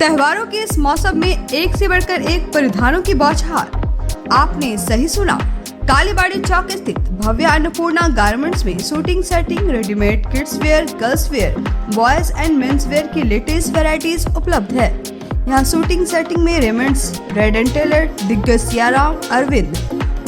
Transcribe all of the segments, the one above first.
त्योहारों के इस मौसम में एक से बढ़कर एक परिधानों की बौछार। आपने सही सुना, कालीबाड़ी चौक स्थित भव्य अन्नपूर्णा गारमेंट्स में suiting shirting, readymade kids wear, girls wear, boys and mens wear की लेटेस्ट वैरायटीज उपलब्ध है। यहाँ शूटिंग सेटिंग में रेमंड्स, रेड एंड टेलर, दिग्गज सियाराम, अरविंद,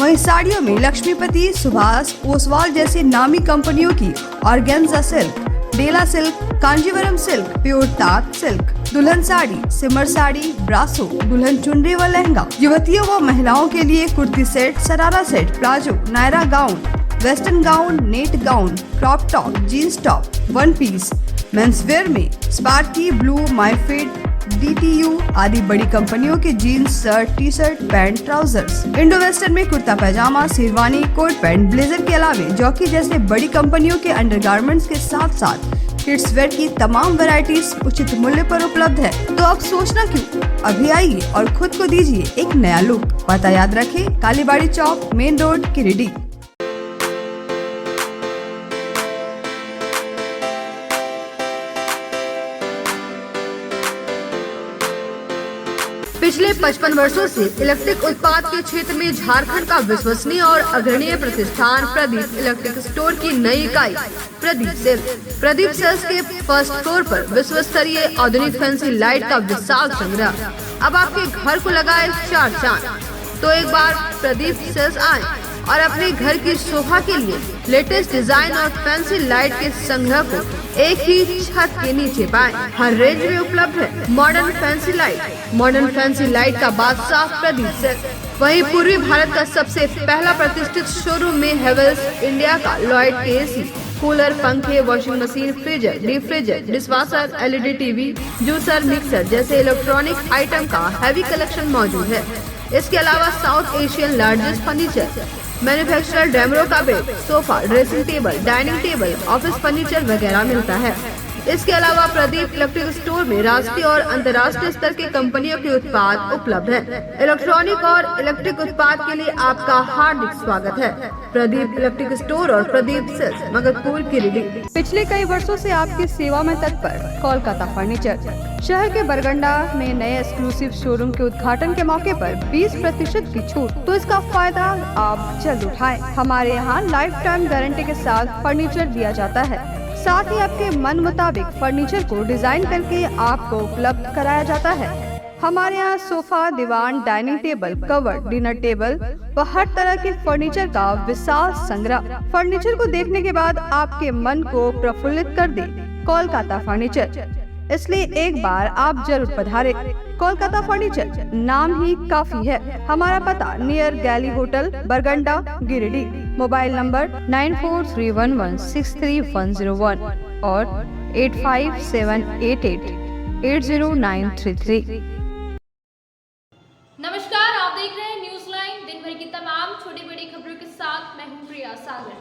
वहीं साड़ियों में लक्ष्मीपति, सुभाष, ओसवाल जैसी नामी कंपनियों की ऑर्गेन्जा सिल्क, डेला सिल्क, कांजीवरम सिल्क, प्योर तात सिल्क, दुल्हन साड़ी, सिमर साड़ी, ब्रासो, दुल्हन चुनरी व लहंगा, युवतियों व महिलाओं के लिए kurti set, sharara set, palazzo, Naira gown, western gown, net gown, crop top, jeans top, one piece, mens wear में स्पार्की, ब्लू, माईफिट, DTU आदि बड़ी कंपनियों के jeans, shirt, T shirt, pant, trousers, Indo western में kurta pyjama, sherwani, coat pant, blazer के अलावे jockey जैसे बड़ी कंपनियों के अंडरगारमेंट्स के साथ साथ किड्स वेयर की तमाम वैरायटीज उचित मूल्य पर उपलब्ध है। तो अब सोचना क्यों, अभी आइए और खुद को दीजिए एक नया लुक। पता याद रखें, कालीबाड़ी चौक, मेन रोड, गिरिडीह। पिछले 55 वर्षों से इलेक्ट्रिक उत्पाद के क्षेत्र में झारखंड का विश्वसनीय और अग्रणीय प्रतिष्ठान प्रदीप इलेक्ट्रिक स्टोर की नई इकाई प्रदीप सेल्स के फर्स्ट फ्लोर पर विश्व स्तरीय आधुनिक फैंसी लाइट का विशाल संग्रह अब आपके घर को लगाए 4 चांद। तो एक बार प्रदीप सेल्स आए और अपने घर की शोभा के लिए लेटेस्ट डिजाइन और फैंसी लाइट के संग्रह को एक ही छत के नीचे पाएं। हर रेंज में उपलब्ध है मॉडर्न फैंसी लाइट का बादशाह प्रदीप सेल्स। वहीं पूर्वी भारत का सबसे पहला प्रतिष्ठित शोरूम में हेवेल्स इंडिया का लॉयड के एसी, कूलर, पंखे, washing machine, freezer, deep freezer, dishwasher, LED TV, juicer, mixer जैसे इलेक्ट्रॉनिक आइटम का हैवी कलेक्शन मौजूद है। इसके अलावा South Asian largest furniture manufacturer Damro का bed, sofa, dressing table, dining table, office furniture वगैरह मिलता है। इसके अलावा प्रदीप इलेक्ट्रिक स्टोर में राष्ट्रीय और अंतर्राष्ट्रीय स्तर की कंपनियों के उत्पाद उपलब्ध हैं। इलेक्ट्रॉनिक और इलेक्ट्रिक उत्पाद के लिए आपका हार्दिक स्वागत है। प्रदीप इलेक्ट्रिक स्टोर और प्रदीप सेल्स, मगधपुर, गिरिडीह। पिछले कई वर्षों से आपकी सेवा में तत्पर कोलकाता फर्नीचर शहर के बरगंडा में नए एक्सक्लूसिव शोरूम के उद्घाटन के मौके पर 20% की छूट, तो इसका फायदा आप जल्द उठाएं। हमारे यहाँ लाइफ टाइम गारंटी के साथ फर्नीचर दिया जाता है। साथ ही आपके मन मुताबिक फर्नीचर को डिजाइन करके आपको उपलब्ध कराया जाता है। हमारे यहाँ सोफा, दीवान, dining table, cover, dinner table व हर तरह के फर्नीचर का विशाल संग्रह। फर्नीचर को देखने के बाद आपके मन को प्रफुल्लित कर दे कोलकाता फर्नीचर, इसलिए एक बार आप जरूर पधारें। कोलकाता फर्नीचर नाम ही काफी है। हमारा पता नियर गैली होटल, बरगंडा, गिरिडीह। मोबाइल नंबर 9431163101 और 8578880933। नमस्कार, आप देख रहे हैं न्यूज लाइन। दिन भर की तमाम छोटी बड़ी खबरों के साथ मैं हूं प्रिया सागर।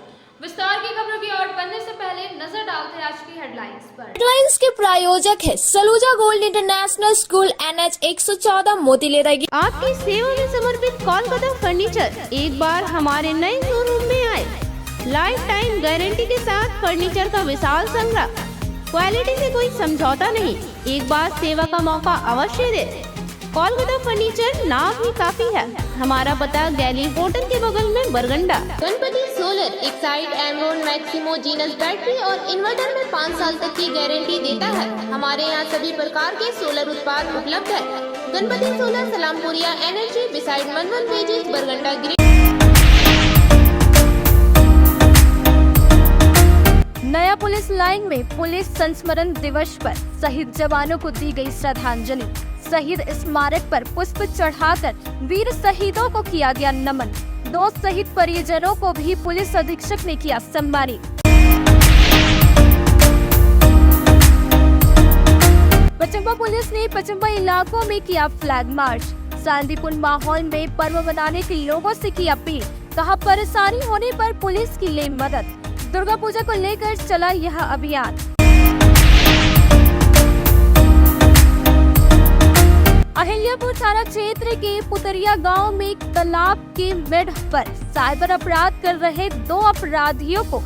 विस्तार की खबरों की ओर बढ़ने से पहले नजर डालते हैं आज की हेडलाइंस पर। हेडलाइंस के प्रायोजक है Saluja gold international school, NH 114, मोतीलेरा। आपकी सेवा में समर्पित कोलकाता फर्नीचर एक बार हमारे नए शोरूम में आए। लाइफ टाइम गारंटी के साथ फर्नीचर का विशाल संग्रह, क्वालिटी से कोई समझौता नहीं। एक बार सेवा का मौका अवश्य दे। कोलकाता फर्नीचर नाम ही काफी है। हमारा पता गैली होटल के बगल में, बरगंडा। गणपति सोलर एक side Amaron Maximo genus battery और इन्वर्टर में 5 साल तक की गारंटी देता है। हमारे यहाँ सभी प्रकार के सोलर उत्पाद उपलब्ध है। Ganpati solar, Salampuria energy, beside मनमन पेजेस, बरगंडा, गिरिडीह। नया पुलिस लाइन में पुलिस संस्मरण दिवस पर शहीद जवानों को दी गई श्रद्धांजलि। शहीद स्मारक पर पुष्प चढ़ाकर वीर शहीदों को किया गया नमन। 2 शहीद परिजनों को भी पुलिस अधीक्षक ने किया सम्मानित। पचम्बा पुलिस ने पचम्बा इलाकों में किया फ्लैग मार्च। शांतिपूर्ण माहौल में पर्व मनाने के लोगों से की अपील। कहा, परेशानी होने पर पुलिस की ले मदद। दुर्गा पूजा को लेकर चला यह अभियान। अहिल्यापुर थाना क्षेत्र के पुतरिया गांव में एक तालाब के मेढ़ पर साइबर अपराध कर रहे 2 अपराधियों को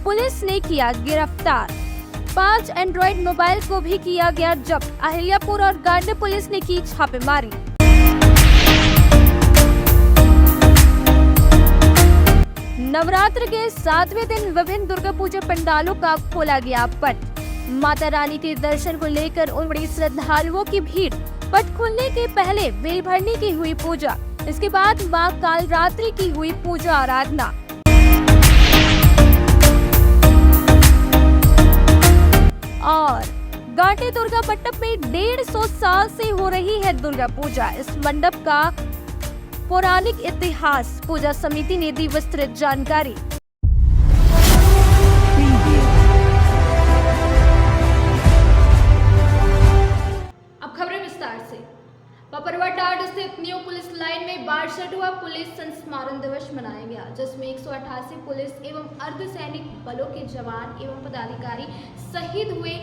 पुलिस ने किया गिरफ्तार। 5 एंड्रॉइड मोबाइल को भी किया गया जब्त। अहिल्यापुर और गांडी पुलिस ने की छापेमारी। नवरात्र के 7वें दिन विभिन्न दुर्गा पूजा पंडालों का खोला गया पट। माता रानी के दर्शन को लेकर उमड़ी श्रद्धालुओं की भीड़। पट खुलने के पहले बेल भरने की हुई पूजा, इसके बाद मां कालरात्रि की हुई पूजा आराधना। और गांडी दुर्गा मंडप में 150 साल से हो रही है दुर्गा पूजा। इस मंडप का पौराणिक इतिहास पूजा समिति ने दी विस्तृत जानकारी। अब खबरें विस्तार से। पपरवा टाड़ स्थित न्यू पुलिस लाइन में 62वां पुलिस संस्मरण दिवस मनाया गया, जिसमें 188 पुलिस एवं अर्धसैनिक बलों के जवान एवं पदाधिकारी शहीद हुए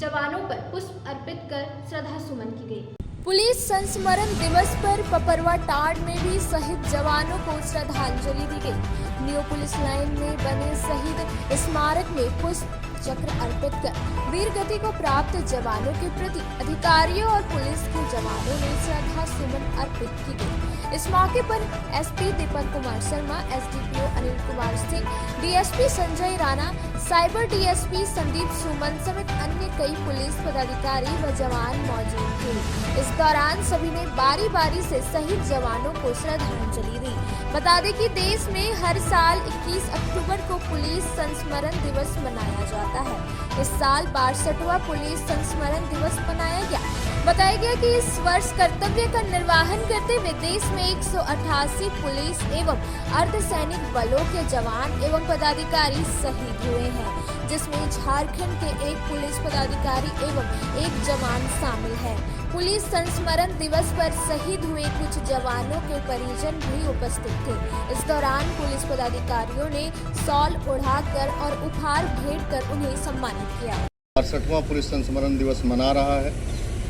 जवानों पर पुष्प अर्पित कर श्रद्धा सुमन की गई। पुलिस संस्मरण दिवस पर पपरवा टाड़ में भी शहीद जवानों को श्रद्धांजलि दी गई। न्यू पुलिस लाइन में बने शहीद स्मारक में पुष्प चक्र अर्पित कर वीर गति को प्राप्त जवानों के प्रति अधिकारियों और पुलिस के जवानों ने श्रद्धा सुमन अर्पित की गई। इस मौके पर SP Deepak Kumar Sharma, SDPO Anil Kumar Singh, DSP Sanjay Rana, cyber DSP Sandeep Suman समेत अन्य कई पुलिस पदाधिकारी व जवान मौजूद थे। इस दौरान सभी ने बारी बारी से शहीद जवानों को श्रद्धांजलि दी। बता दें कि देश में हर साल 21 अक्टूबर को पुलिस संस्मरण दिवस मनाया जाता है। इस साल 62वां पुलिस संस्मरण दिवस मनाया गया। बताया गया कि इस वर्ष कर्तव्य का निर्वहन करते हुए देश में 188 पुलिस एवं अर्धसैनिक बलों के जवान एवं पदाधिकारी शहीद हुए हैं, जिसमें झारखंड के एक पुलिस पदाधिकारी एवं एक जवान शामिल है। पुलिस संस्मरण दिवस पर शहीद हुए कुछ जवानों के परिजन भी उपस्थित थे। इस दौरान पुलिस पदाधिकारियों ने शॉल ओढ़ाकर और उपहार भेंट कर उन्हें सम्मानित किया। 62वां पुलिस संस्मरण दिवस मना रहा है।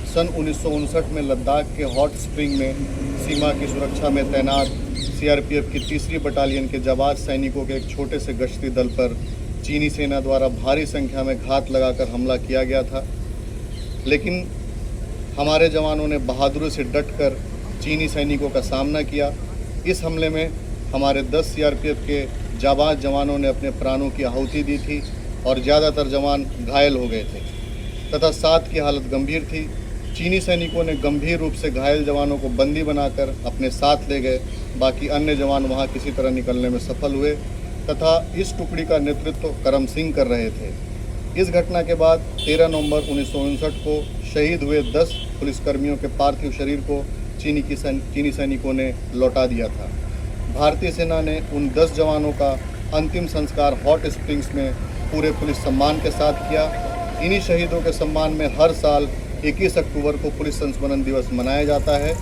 सन 1959 में लद्दाख के हॉट स्प्रिंग में सीमा की सुरक्षा में तैनात सीआरपीएफ की 3री बटालियन के जाबाज सैनिकों के एक छोटे से गश्ती दल पर चीनी सेना द्वारा भारी संख्या में घात लगाकर हमला किया गया था, लेकिन हमारे जवानों ने बहादुरी से डटकर चीनी सैनिकों का सामना किया। इस हमले में हमारे 10 सीआरपीएफ के जाबाज जवानों ने अपने प्राणों की आहुति दी थी और ज़्यादातर जवान घायल हो गए थे तथा 7 की हालत गंभीर थी। चीनी सैनिकों ने गंभीर रूप से घायल जवानों को बंदी बनाकर अपने साथ ले गए। बाकी अन्य जवान वहां किसी तरह निकलने में सफल हुए तथा इस टुकड़ी का नेतृत्व करम सिंह कर रहे थे। इस घटना के बाद 13 नवंबर 1959 को शहीद हुए 10 पुलिसकर्मियों के पार्थिव शरीर को चीनी सैनिकों ने लौटा दिया था। भारतीय सेना ने उन 10 जवानों का अंतिम संस्कार हॉट स्प्रिंग्स में पूरे पुलिस सम्मान के साथ किया। इन्हीं शहीदों के सम्मान में हर साल 21 अक्टूबर को पुलिस संस्मरण दिवस मनाया जाता है।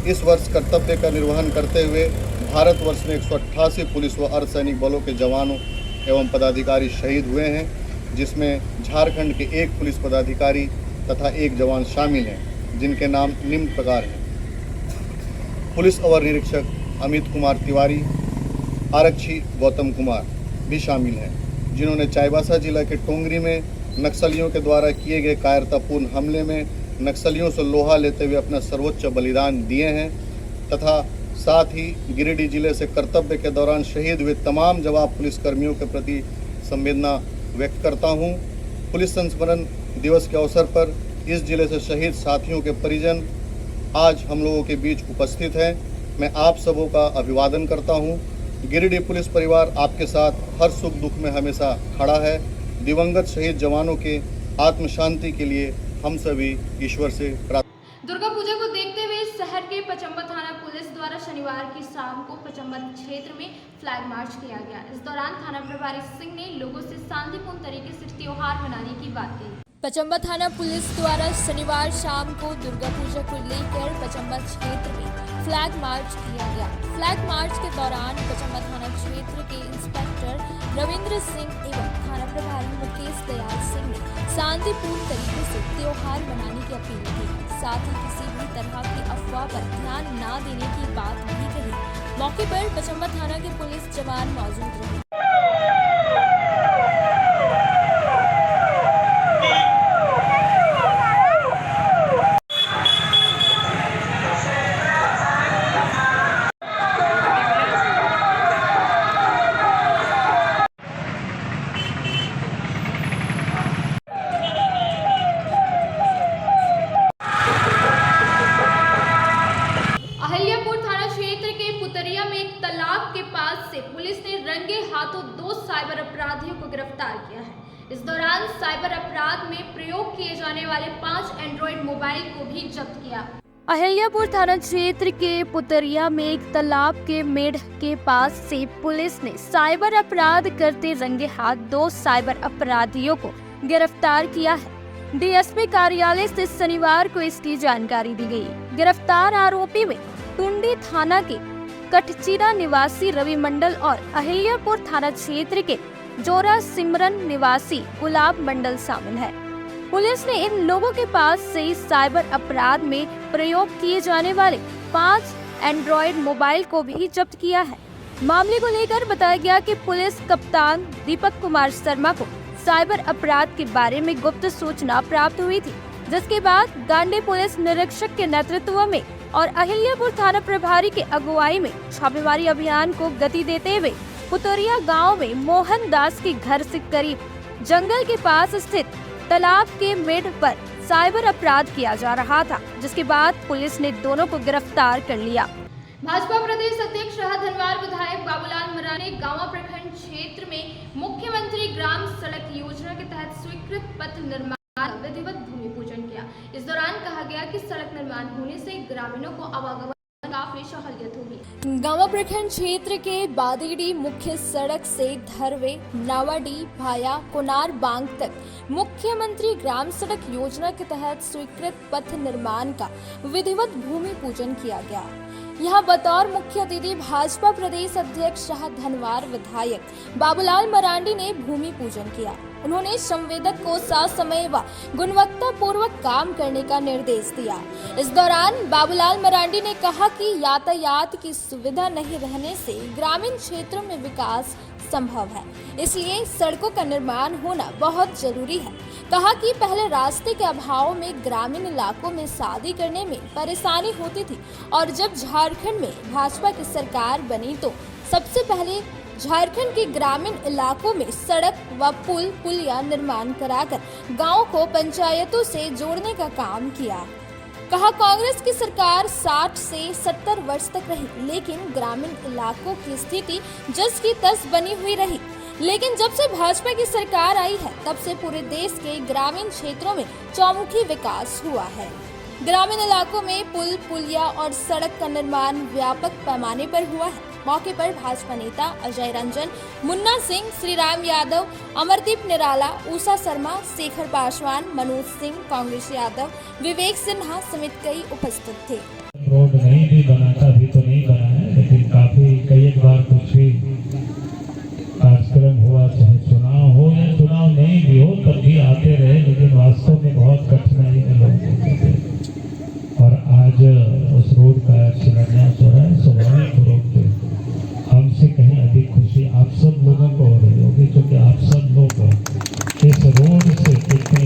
इस वर्ष कर्तव्य का निर्वहन करते हुए भारतवर्ष में 188 पुलिस व अर्धसैनिक बलों के जवानों एवं पदाधिकारी शहीद हुए हैं, जिसमें झारखंड के एक पुलिस पदाधिकारी तथा एक जवान शामिल हैं, जिनके नाम निम्न प्रकार हैं। पुलिस अवर निरीक्षक अमित कुमार तिवारी, आरक्षी गौतम कुमार भी शामिल हैं, जिन्होंने चाईबासा जिला के टोंगरी में नक्सलियों के द्वारा किए गए कायरतापूर्ण हमले में नक्सलियों से लोहा लेते हुए अपना सर्वोच्च बलिदान दिए हैं तथा साथ ही गिरिडीह जिले से कर्तव्य के दौरान शहीद हुए तमाम जवान पुलिसकर्मियों के प्रति संवेदना व्यक्त करता हूं। पुलिस संस्मरण दिवस के अवसर पर इस जिले से शहीद साथियों के परिजन आज हम लोगों के बीच उपस्थित हैं। मैं आप सबों का अभिवादन करता हूं। गिरिडीह पुलिस परिवार आपके साथ हर सुख दुख में हमेशा खड़ा है। दिवंगत शहीद जवानों के आत्म शांति के लिए हम सभी ईश्वर से प्रार्थना। दुर्गा पूजा को देखते हुए शहर के पचम्बर थाना पुलिस द्वारा शनिवार की शाम को पचम्बर क्षेत्र में फ्लैग मार्च किया गया। इस दौरान थाना प्रभारी सिंह ने लोगों से शांतिपूर्ण तरीके से त्योहार मनाने की बात कही। पचम्बर थाना पुलिस द्वारा शनिवार शाम को दुर्गा पूजा को लेकर पचम्बर क्षेत्र में फ्लैग मार्च किया गया। फ्लैग मार्च के दौरान पचम्बर थाना क्षेत्र के इंस्पेक्टर रविंद्र सिंह एवं थाना प्रभारी मुकेश दयाल सिंह ने शांतिपूर्ण तरीके से त्योहार मनाने की अपील की। साथ ही किसी भी तरह की अफवाह पर ध्यान न देने की बात भी कही। मौके पर पचम्बर थाना के पुलिस जवान मौजूद रहे। 2 साइबर अपराधियों को गिरफ्तार किया है। इस दौरान साइबर अपराध में प्रयोग किए जाने वाले 5 एंड्रॉइड मोबाइल को भी जब्त किया। अहिल्यापुर थाना क्षेत्र के पुतरिया में एक तालाब के मेढ़ के पास से पुलिस ने साइबर अपराध करते रंगे हाथ 2 साइबर अपराधियों को गिरफ्तार किया है। डीएसपी कार्यालय से शनिवार को इसकी जानकारी दी गई। गिरफ्तार आरोपी में टुंडी थाना के कटचिरा निवासी रवि मंडल और अहिल्यापुर थाना क्षेत्र के जोरा सिमरन निवासी गुलाब मंडल शामिल है। पुलिस ने इन लोगों के पास से साइबर अपराध में प्रयोग किए जाने वाले 5 एंड्रॉइड मोबाइल को भी जब्त किया है। मामले को लेकर बताया गया कि पुलिस कप्तान दीपक कुमार शर्मा को साइबर अपराध के बारे में गुप्त सूचना प्राप्त हुई थी, जिसके बाद गांडी पुलिस निरीक्षक के नेतृत्व में और अहिल्यापुर थाना प्रभारी के अगुवाई में छापेमारी अभियान को गति देते हुए पुतरिया गांव में मोहन दास के घर से करीब जंगल के पास स्थित तालाब के मेढ़ पर साइबर अपराध किया जा रहा था, जिसके बाद पुलिस ने दोनों को गिरफ्तार कर लिया। भाजपा प्रदेश अध्यक्ष शाह धनवार विधायक बाबूलाल मरांडी ने गांवा प्रखंड क्षेत्र में मुख्यमंत्री ग्राम सड़क योजना के तहत स्वीकृत पथ निर्माण का विधिवत भूमि पूजन किया। इस दौरान कहा गया कि सड़क निर्माण होने से ग्रामीणों को आवागमन काफी सहूलियत होगी। गांवा प्रखंड क्षेत्र के बादीडी मुख्य सड़क से धरवे नावाडी भाया कोनार बांग तक मुख्यमंत्री ग्राम सड़क योजना के तहत स्वीकृत पथ निर्माण का विधिवत भूमि पूजन किया गया। यहाँ बतौर मुख्य अतिथि भाजपा प्रदेश अध्यक्ष शाह धनवार विधायक बाबूलाल मरांडी ने भूमि पूजन किया। उन्होंने संवेदक को ससमय व गुणवत्ता पूर्वक काम करने का निर्देश दिया। इस दौरान बाबूलाल मरांडी ने कहा कि यातायात की सुविधा नहीं रहने से ग्रामीण क्षेत्रों में विकास संभव है, इसलिए सड़कों का निर्माण होना बहुत जरूरी है। कहा कि पहले रास्ते के अभाव में ग्रामीण इलाकों में शादी करने में परेशानी होती थी और जब झारखंड में भाजपा की सरकार बनी तो सबसे पहले झारखंड के ग्रामीण इलाकों में सड़क व पुलिया निर्माण कराकर गांव को पंचायतों से जोड़ने का काम किया। कहा कांग्रेस की सरकार 60 से 70 वर्ष तक रही, लेकिन ग्रामीण इलाकों की स्थिति जस की तस बनी हुई रही। लेकिन जब से भाजपा की सरकार आई है तब से पूरे देश के ग्रामीण क्षेत्रों में चौमुखी विकास हुआ है। ग्रामीण इलाकों में पुलिया और सड़क का निर्माण व्यापक पैमाने पर हुआ है। मौके पर भाजपा नेता अजय रंजन, मुन्ना सिंह, श्रीराम यादव, अमरदीप निराला, उषा शर्मा, शेखर पासवान, मनोज सिंह, कांग्रेस यादव, विवेक सिन्हा समेत कई उपस्थित थे। रोड नहीं भी बनाता भी तो नहीं बना है, लेकिन काफी कई बार कुछ भी कार्यक्रम हुआ, चाहे चुनाव हो या चुनाव नहीं भी हो, तब भी आते रहे, लेकिन वास्तव में बहुत कठिनाई में लोग होते थे। और आज उस रोड का शिलान्यास हो रहा है। स्वाभाविक रूप से हमसे कहीं अधिक खुशी आप सब लोगों को हो रही होगी, क्योंकि आप सब लोग इस रोड से कितने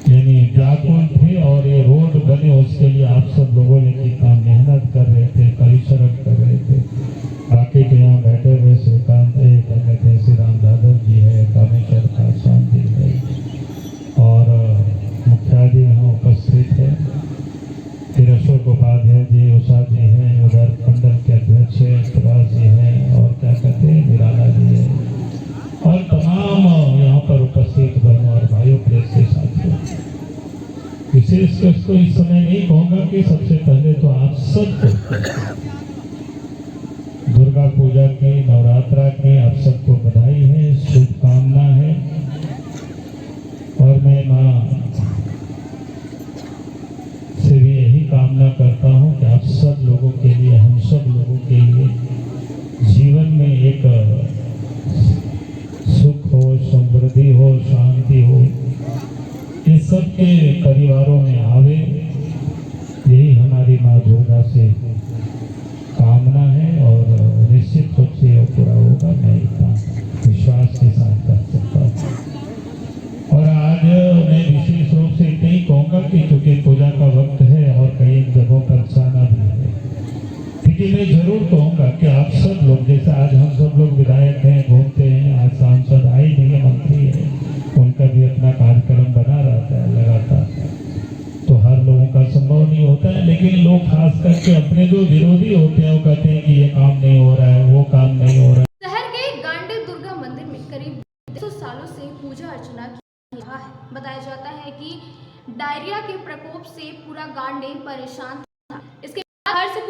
यानी व्याकुल थे और ये रोड बने उसके लिए आप सब लोगों ने कितना मेहनत कर रहे थे, परिश्रम कर रहे थे। बाकी के यहाँ बैठे हुए श्रीकांत श्री राम यादव जी है, कामेश्वर पासवान जी है और मुखिया जी यहाँ उपस्थित है, फिर अशोक उपाध्याय जी, उषा जी हैं, उधर मंडल के अध्यक्ष प्रकाश जी हैं और क्या कहते हैं निराला जी है और तमाम यहाँ पर उपस्थित बहनों और भाइयों प्रेस के साथियों। विशेष तो इस समय नहीं कहूँगा कि सबसे पहले तो आप सबको दुर्गा पूजा की, नवरात्रा की आप सबको बधाई है, शुभकामना है। और मैं माँ से भी यही कामना करता हूँ कि आप सब लोगों के लिए, हम सब लोगों के लिए जीवन में एक सुख हो, समृद्धि हो, शांति हो, इस सब के परिवारों में आवे, यही हमारी माँ दुर्गा से कामना है और निश्चित रूप से यह पूरा होगा। मैं इतना विश्वास के साथ कर सकता हूँ। और आज मैं विशेष रूप से इतना ही कहूँगा कि चूंकि पूजा का वक्त है और कई जगहों पर जाना भी है, लेकिन मैं जरूर कहूँगा कि आप सब लोग, जैसे आज हम सब लोग विधायक हैं, घूमते हैं, आज सांसद आए नहीं है, मंत्री है, उनका भी अपना कार्यक्रम बना रहता है लगातार, तो हर लोगों का संभव नहीं होता है। लेकिन लोग खास करके अपने जो विरोधी होते हैं वो कहते हैं कि ये काम नहीं हो रहा है, वो काम नहीं हो रहा है। शहर के करीब 200 सालों से पूजा अर्चना की रहा है। बताया जाता है कि डायरिया के प्रकोप से पूरा गांडे परेशान था। इसके बाद हर से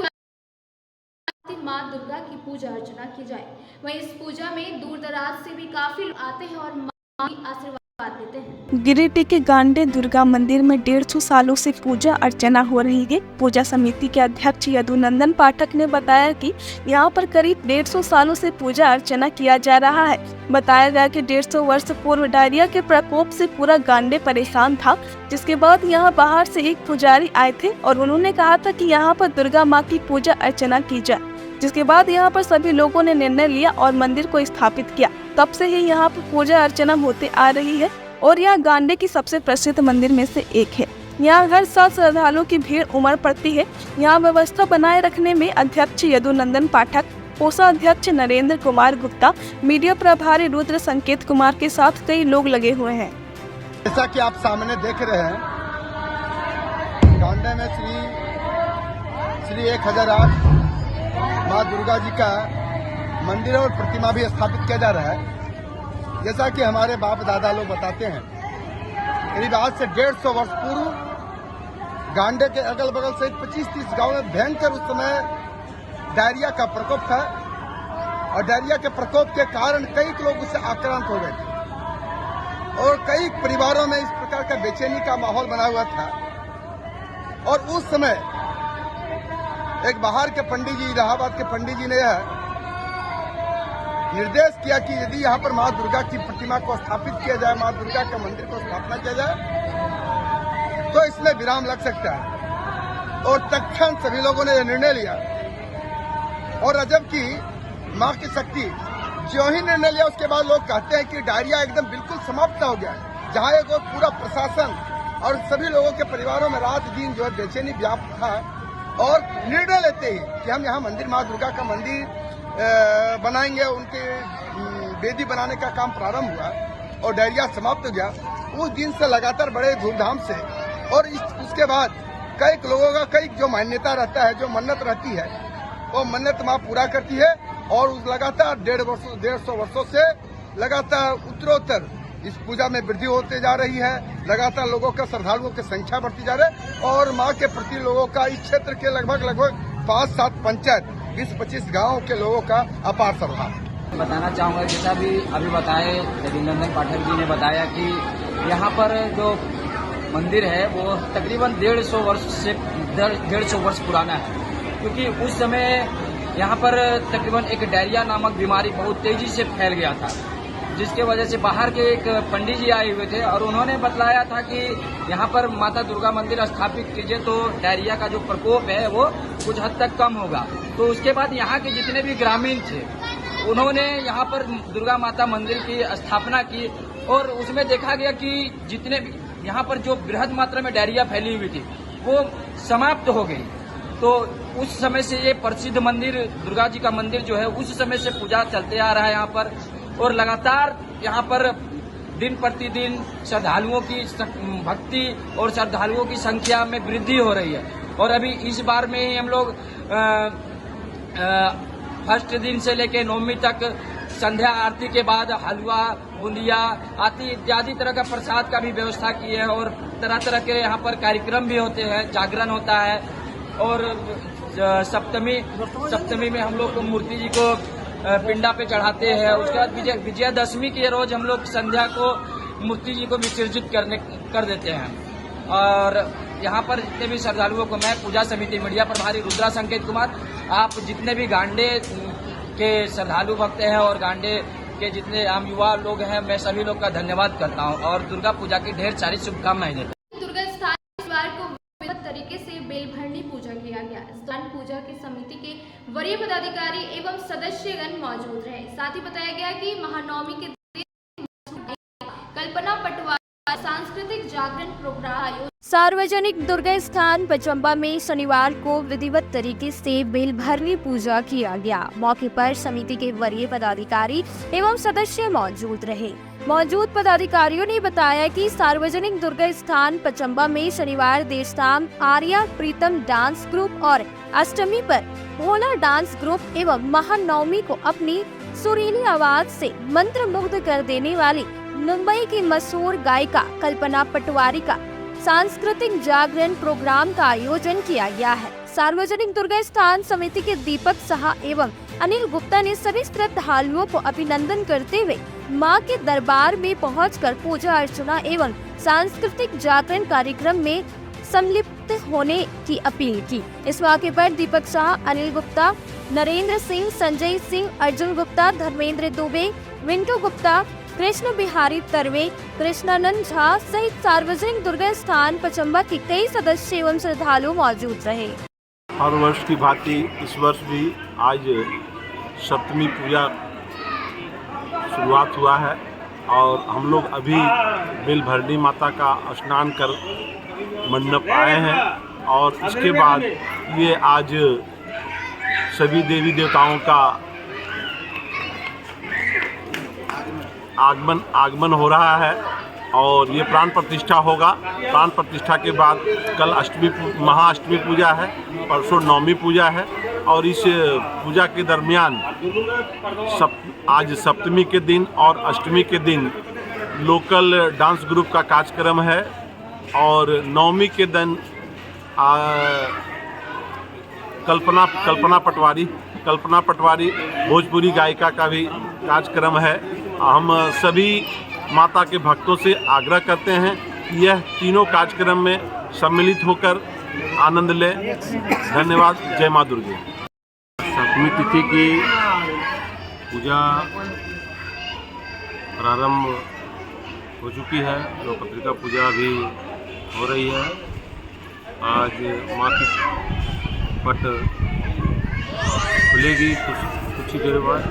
माँ दुर्गा की पूजा अर्चना की जाए। वहीं इस पूजा में दूर दराज से भी काफी लोग आते हैं और माँ की आशीर्वाद लेते हैं। गिरिडीह के गांडे दुर्गा मंदिर में 150 सालों से पूजा अर्चना हो रही है। पूजा समिति के अध्यक्ष यदुनंदन पाठक ने बताया कि यहाँ पर करीब 150 सालों से पूजा अर्चना किया जा रहा है। बताया गया कि 150 वर्ष पूर्व डायरिया के प्रकोप से पूरा गांडे परेशान था, जिसके बाद यहाँ बाहर से एक पुजारी आए थे और उन्होंने कहा था कि यहाँ पर दुर्गा माँ की पूजा अर्चना की जाए, जिसके बाद यहाँ पर सभी लोगों ने निर्णय लिया और मंदिर को स्थापित किया। तब से ही यहाँ पर पूजा अर्चना होते आ रही है और यह गांडे की सबसे प्रसिद्ध मंदिर में से एक है। यहाँ हर साल श्रद्धालुओं की भीड़ उमड़ पड़ती है। यहाँ व्यवस्था बनाए रखने में अध्यक्ष यदुनंदन पाठक, कोषाध्यक्ष नरेंद्र कुमार गुप्ता, मीडिया प्रभारी रुद्र संकेत कुमार के साथ कई लोग लगे हुए हैं। जैसा कि आप सामने देख रहे हैं, गांडे में श्री 1008 माँ दुर्गा जी का मंदिर और प्रतिमा भी स्थापित किया जा रहा है। जैसा कि हमारे बाप दादा लोग बताते हैं, करीब आज से 150 वर्ष पूर्व गांडे के अगल बगल सहित 25-30 गांव में भयंकर उस समय डायरिया का प्रकोप था और डायरिया के प्रकोप के कारण कई लोग उससे आक्रांत हो गए थे और कई परिवारों में इस प्रकार का बेचैनी का माहौल बना हुआ था। और उस समय एक बाहर के पंडित जी, इलाहाबाद के पंडित जी ने यह निर्देश किया कि यदि यहाँ पर माँ दुर्गा की प्रतिमा को स्थापित किया जाए, माँ दुर्गा के मंदिर को स्थापना किया जाए, तो इसमें विराम लग सकता है। और तत्क्षण सभी लोगों ने यह निर्णय लिया और अजब की माँ की शक्ति, जो ही निर्णय लिया उसके बाद लोग कहते हैं कि डायरिया एकदम बिल्कुल समाप्त हो गया। जहाँ एक पूरा प्रशासन और सभी लोगों के परिवारों में रात दिन जो है बेचैनी व्याप्त था और निर्णय लेते ही कि हम यहाँ मंदिर माँ दुर्गा का मंदिर बनाएंगे, उनके वेदी बनाने का काम प्रारंभ हुआ और डायरिया समाप्त हो गया। उस दिन से लगातार बड़े धूमधाम से और उसके बाद कई लोगों का कई जो मान्यता रहता है, जो मन्नत रहती है, वो मन्नत माँ पूरा करती है और उस लगातार 150 वर्षों से लगातार उत्तरोत्तर इस पूजा में वृद्धि होते जा रही है। लगातार लोगों का, श्रद्धालुओं की संख्या बढ़ती जा रही है और माँ के प्रति लोगों का इस क्षेत्र के लगभग 5-7 पंचायत, 20-25 गाँव के लोगों का अपार श्रद्धा। बताना चाहूँगा, जैसा भी अभी बताए यदुनंदन पाठक जी ने बताया कि यहाँ पर जो मंदिर है वो तकरीबन 150 वर्ष पुराना है, क्योंकि उस समय यहाँ पर तकरीबन एक डायरिया नामक बीमारी बहुत तेजी से फैल गया था, जिसके वजह से बाहर के एक पंडित जी आए हुए थे और उन्होंने बतलाया था कि यहाँ पर माता दुर्गा मंदिर स्थापित कीजिए तो डायरिया का जो प्रकोप है वो कुछ हद तक कम होगा। तो उसके बाद यहाँ के जितने भी ग्रामीण थे उन्होंने यहाँ पर दुर्गा माता मंदिर की स्थापना की और उसमें देखा गया कि जितने भी यहाँ पर जो बृहद मात्रा में डायरिया फैली हुई थी वो समाप्त हो गई। तो उस समय से ये प्रसिद्ध मंदिर, दुर्गा जी का मंदिर जो है, उस समय से पूजा चलते आ रहा है यहाँ पर और लगातार यहाँ पर दिन प्रतिदिन श्रद्धालुओं की भक्ति और श्रद्धालुओं की संख्या में वृद्धि हो रही है। और अभी इस बार में ही हम लोग फर्स्ट दिन से लेकर 9वीं तक संध्या आरती के बाद हलवा, बूंदिया आदि इत्यादि तरह का प्रसाद का भी व्यवस्था की है और तरह तरह के यहाँ पर कार्यक्रम भी होते हैं, जागरण होता है। और सप्तमी में हम लोग मूर्ति जी को पिंडा पे चढ़ाते हैं। उसके बाद विजयादशमी के रोज हम लोग संध्या को मूर्ति जी को विसर्जित कर देते हैं। और यहाँ पर जितने भी श्रद्धालुओं को मैं पूजा समिति मीडिया प्रभारी रुद्रा संकेत कुमार, आप जितने भी गांडे के श्रद्धालु भक्त हैं और गांडे के जितने आम युवा लोग हैं, मैं सभी लोग का धन्यवाद करता हूँ और दुर्गा पूजा की ढेर सारी शुभकामनाएं देता हूँ। दुर्गा स्थान इस को विधिवत तरीके से बेलभरनी पूजा किया गया। स्थान पूजा की समिति के वरीय पदाधिकारी एवं सदस्यगण मौजूद रहे। साथ ही बताया गया कि महानवमी के दिन कल्पना पटवारी सांस्कृतिक जागरण प्रोग्राम आयोजित। सार्वजनिक दुर्गा स्थान पचम्बा में शनिवार को विधिवत तरीके से बेलभरनी पूजा किया गया। मौके पर समिति के वरीय पदाधिकारी एवं सदस्य मौजूद रहे। मौजूद पदाधिकारियों ने बताया कि सार्वजनिक दुर्गा स्थान पचम्बा में शनिवार देर शाम आर्या प्रीतम डांस ग्रुप और अष्टमी पर भोला डांस ग्रुप एवं महानवमी को अपनी सुरीली आवाज से मंत्रमुग्ध कर देने वाली मुंबई की मशहूर गायिका कल्पना पटवारी का सांस्कृतिक जागरण प्रोग्राम का आयोजन किया गया है। सार्वजनिक दुर्गा स्थान समिति के दीपक साहा एवं अनिल गुप्ता ने सभी श्रद्धालुओं को अभिनंदन करते हुए मां के दरबार में पहुंचकर पूजा अर्चना एवं सांस्कृतिक जागरण कार्यक्रम में सम्मिलित होने की अपील की। इस मौके पर दीपक साहा, अनिल गुप्ता, नरेंद्र सिंह, संजय सिंह, अर्जुन गुप्ता, धर्मेंद्र दुबे, विंटू गुप्ता, कृष्ण बिहारी तरवे, कृष्णानंद झा सहित सार्वजनिक दुर्गा स्थान पचम्बा के कई सदस्य एवं श्रद्धालु मौजूद रहे। हर वर्ष की भांति इस वर्ष भी आज सप्तमी पूजा शुरुआत हुआ है और हम लोग अभी बेलभरणी माता का स्नान कर मंडप आए हैं और इसके बाद ये आज सभी देवी देवताओं का आगमन हो रहा है और ये प्राण प्रतिष्ठा होगा। प्राण प्रतिष्ठा के बाद कल महाअष्टमी पूजा है, परसों नवमी पूजा है और इस पूजा के दरमियान आज सप्तमी के दिन और अष्टमी के दिन लोकल डांस ग्रुप का कार्यक्रम है और नवमी के दिन कल्पना पटवारी भोजपुरी गायिका का भी कार्यक्रम है। हम सभी माता के भक्तों से आग्रह करते हैं कि यह तीनों कार्यक्रम में सम्मिलित होकर आनंद लें। धन्यवाद। जय माँ दुर्गे। सप्तमी तिथि की पूजा प्रारंभ हो चुकी है, जो पत्रिका पूजा भी हो रही है। आज माँ की पट खुलेगी कुछ ही देर बाद।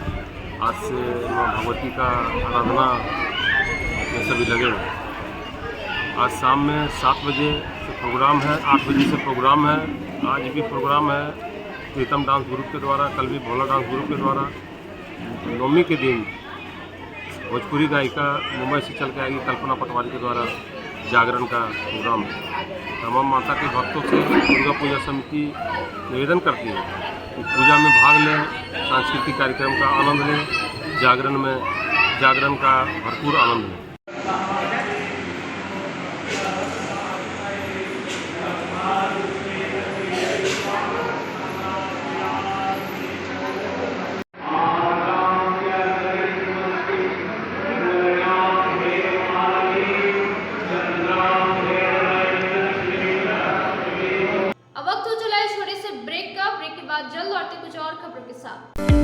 आज से माँ भगवती का आराधना में सभी लगे हुए। आज शाम में 7 बजे से प्रोग्राम है, 8 बजे से प्रोग्राम है। आज भी प्रोग्राम है प्रीतम डांस ग्रुप के द्वारा, कल भी भोला डांस ग्रुप के द्वारा। नवमी के दिन भोजपुरी गायिका मुंबई से चल के आएगी कल्पना पटवारी के द्वारा जागरण का प्रोग्राम है। तमाम माता के भक्तों से दुर्गा पूजा समिति निवेदन करती है कि पूजा में भाग लें, सांस्कृतिक कार्यक्रम का आनंद लें, जागरण का भरपूर आनंद लें।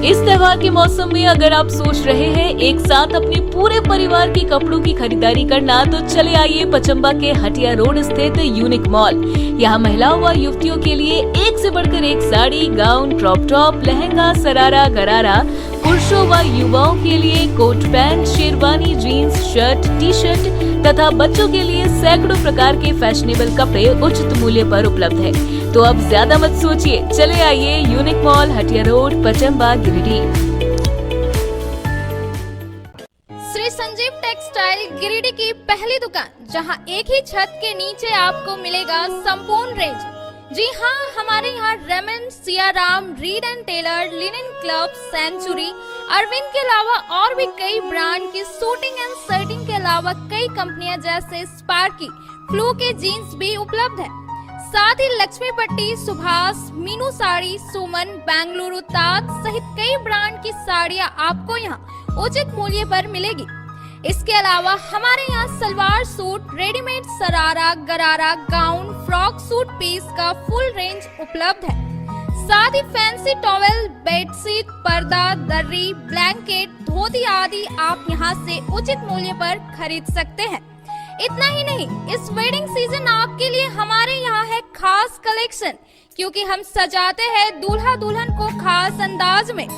इस त्योहार के मौसम में अगर आप सोच रहे हैं एक साथ अपने पूरे परिवार के कपड़ों की खरीदारी करना, तो चले आइए पचम्बा के हटिया रोड स्थित यूनिक मॉल। यहाँ महिलाओं व युवतियों के लिए एक से बढ़कर एक sari, gown, crop top, lehenga, sharara, gharara, पुरुषों व युवाओं के लिए coat pant, sherwani, jeans, shirt, T shirt तथा बच्चों के लिए सैकड़ों प्रकार के फैशनेबल कपड़े उचित मूल्य पर उपलब्ध है। तो अब ज्यादा मत सोचिए, चले आइए unique mall, Hatia road, Pachamba, Giridih. Shri Sanjeev textile Giridih की पहली दुकान, जहां एक ही छत के नीचे आपको मिलेगा संपूर्ण रेंज। जी हाँ, हमारे यहाँ Raymond, Siyaram, Reid and Taylor, linen club, century, Arvind के अलावा और भी कई ब्रांड की सूटिंग एंड शर्टिंग के अलावा कई कंपनियां जैसे स्पार्की, फ्लू के जीन्स भी उपलब्ध है। साथ ही लक्ष्मी पट्टी, सुभाष, मीनू साड़ी, सुमन, बेंगलुरु ताज सहित कई ब्रांड की साड़ियां आपको यहाँ उचित मूल्य पर मिलेगी। इसके अलावा हमारे यहाँ सलवार सूट, रेडीमेड सरारा, गरारा, गाउन, फ्रॉक सूट पीस का फुल रेंज उपलब्ध है। साथ ही फैंसी टॉवेल, बेडशीट, पर्दा, दर्री, ब्लैंकेट, धोती आदि आप यहाँ से उचित मूल्य पर खरीद सकते हैं। इतना ही नहीं, इस वेडिंग सीजन आपके लिए हमारे यहाँ है खास कलेक्शन, क्योंकि हम सजाते हैं दूल्हा दुल्हन को खास अंदाज में।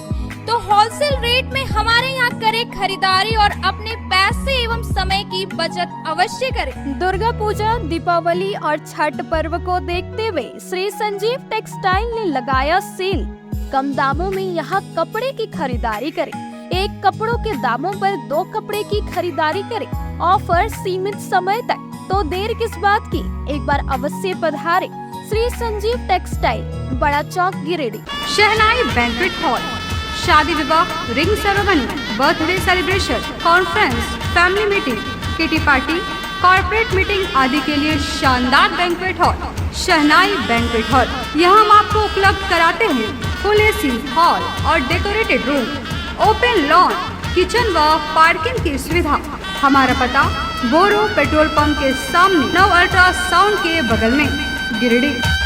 तो होलसेल रेट में हमारे यहाँ करें खरीदारी और अपने पैसे एवं समय की बचत अवश्य करें। दुर्गा पूजा, दीपावली और छठ पर्व को देखते हुए श्री संजीव टेक्सटाइल ने लगाया सेल। कम दामों में यहाँ कपड़े की खरीदारी करें। एक कपड़ों के दामों पर 2 कपड़े की खरीदारी करें। ऑफर सीमित समय तक, तो देर किस बात की, एक बार अवश्य पधारें। श्री संजीव टेक्सटाइल, बड़ा चौक, गिरिडीह। शहनाई बैंक्वेट हॉल, शादी विवाह, ring ceremony, birthday celebration, conference, family meeting, kitty party, corporate meeting आदि के लिए शानदार बैंक्वेट हॉल, शहनाई बैंक्वेट हॉल। यहाँ हम आपको उपलब्ध कराते हैं फुल एसी हॉल और decorated room, open lawn, kitchen व पार्किंग की सुविधा। हमारा पता बोरो पेट्रोल पंप के सामने, नव अल्ट्रासाउंड के बगल में, गिरिडीह।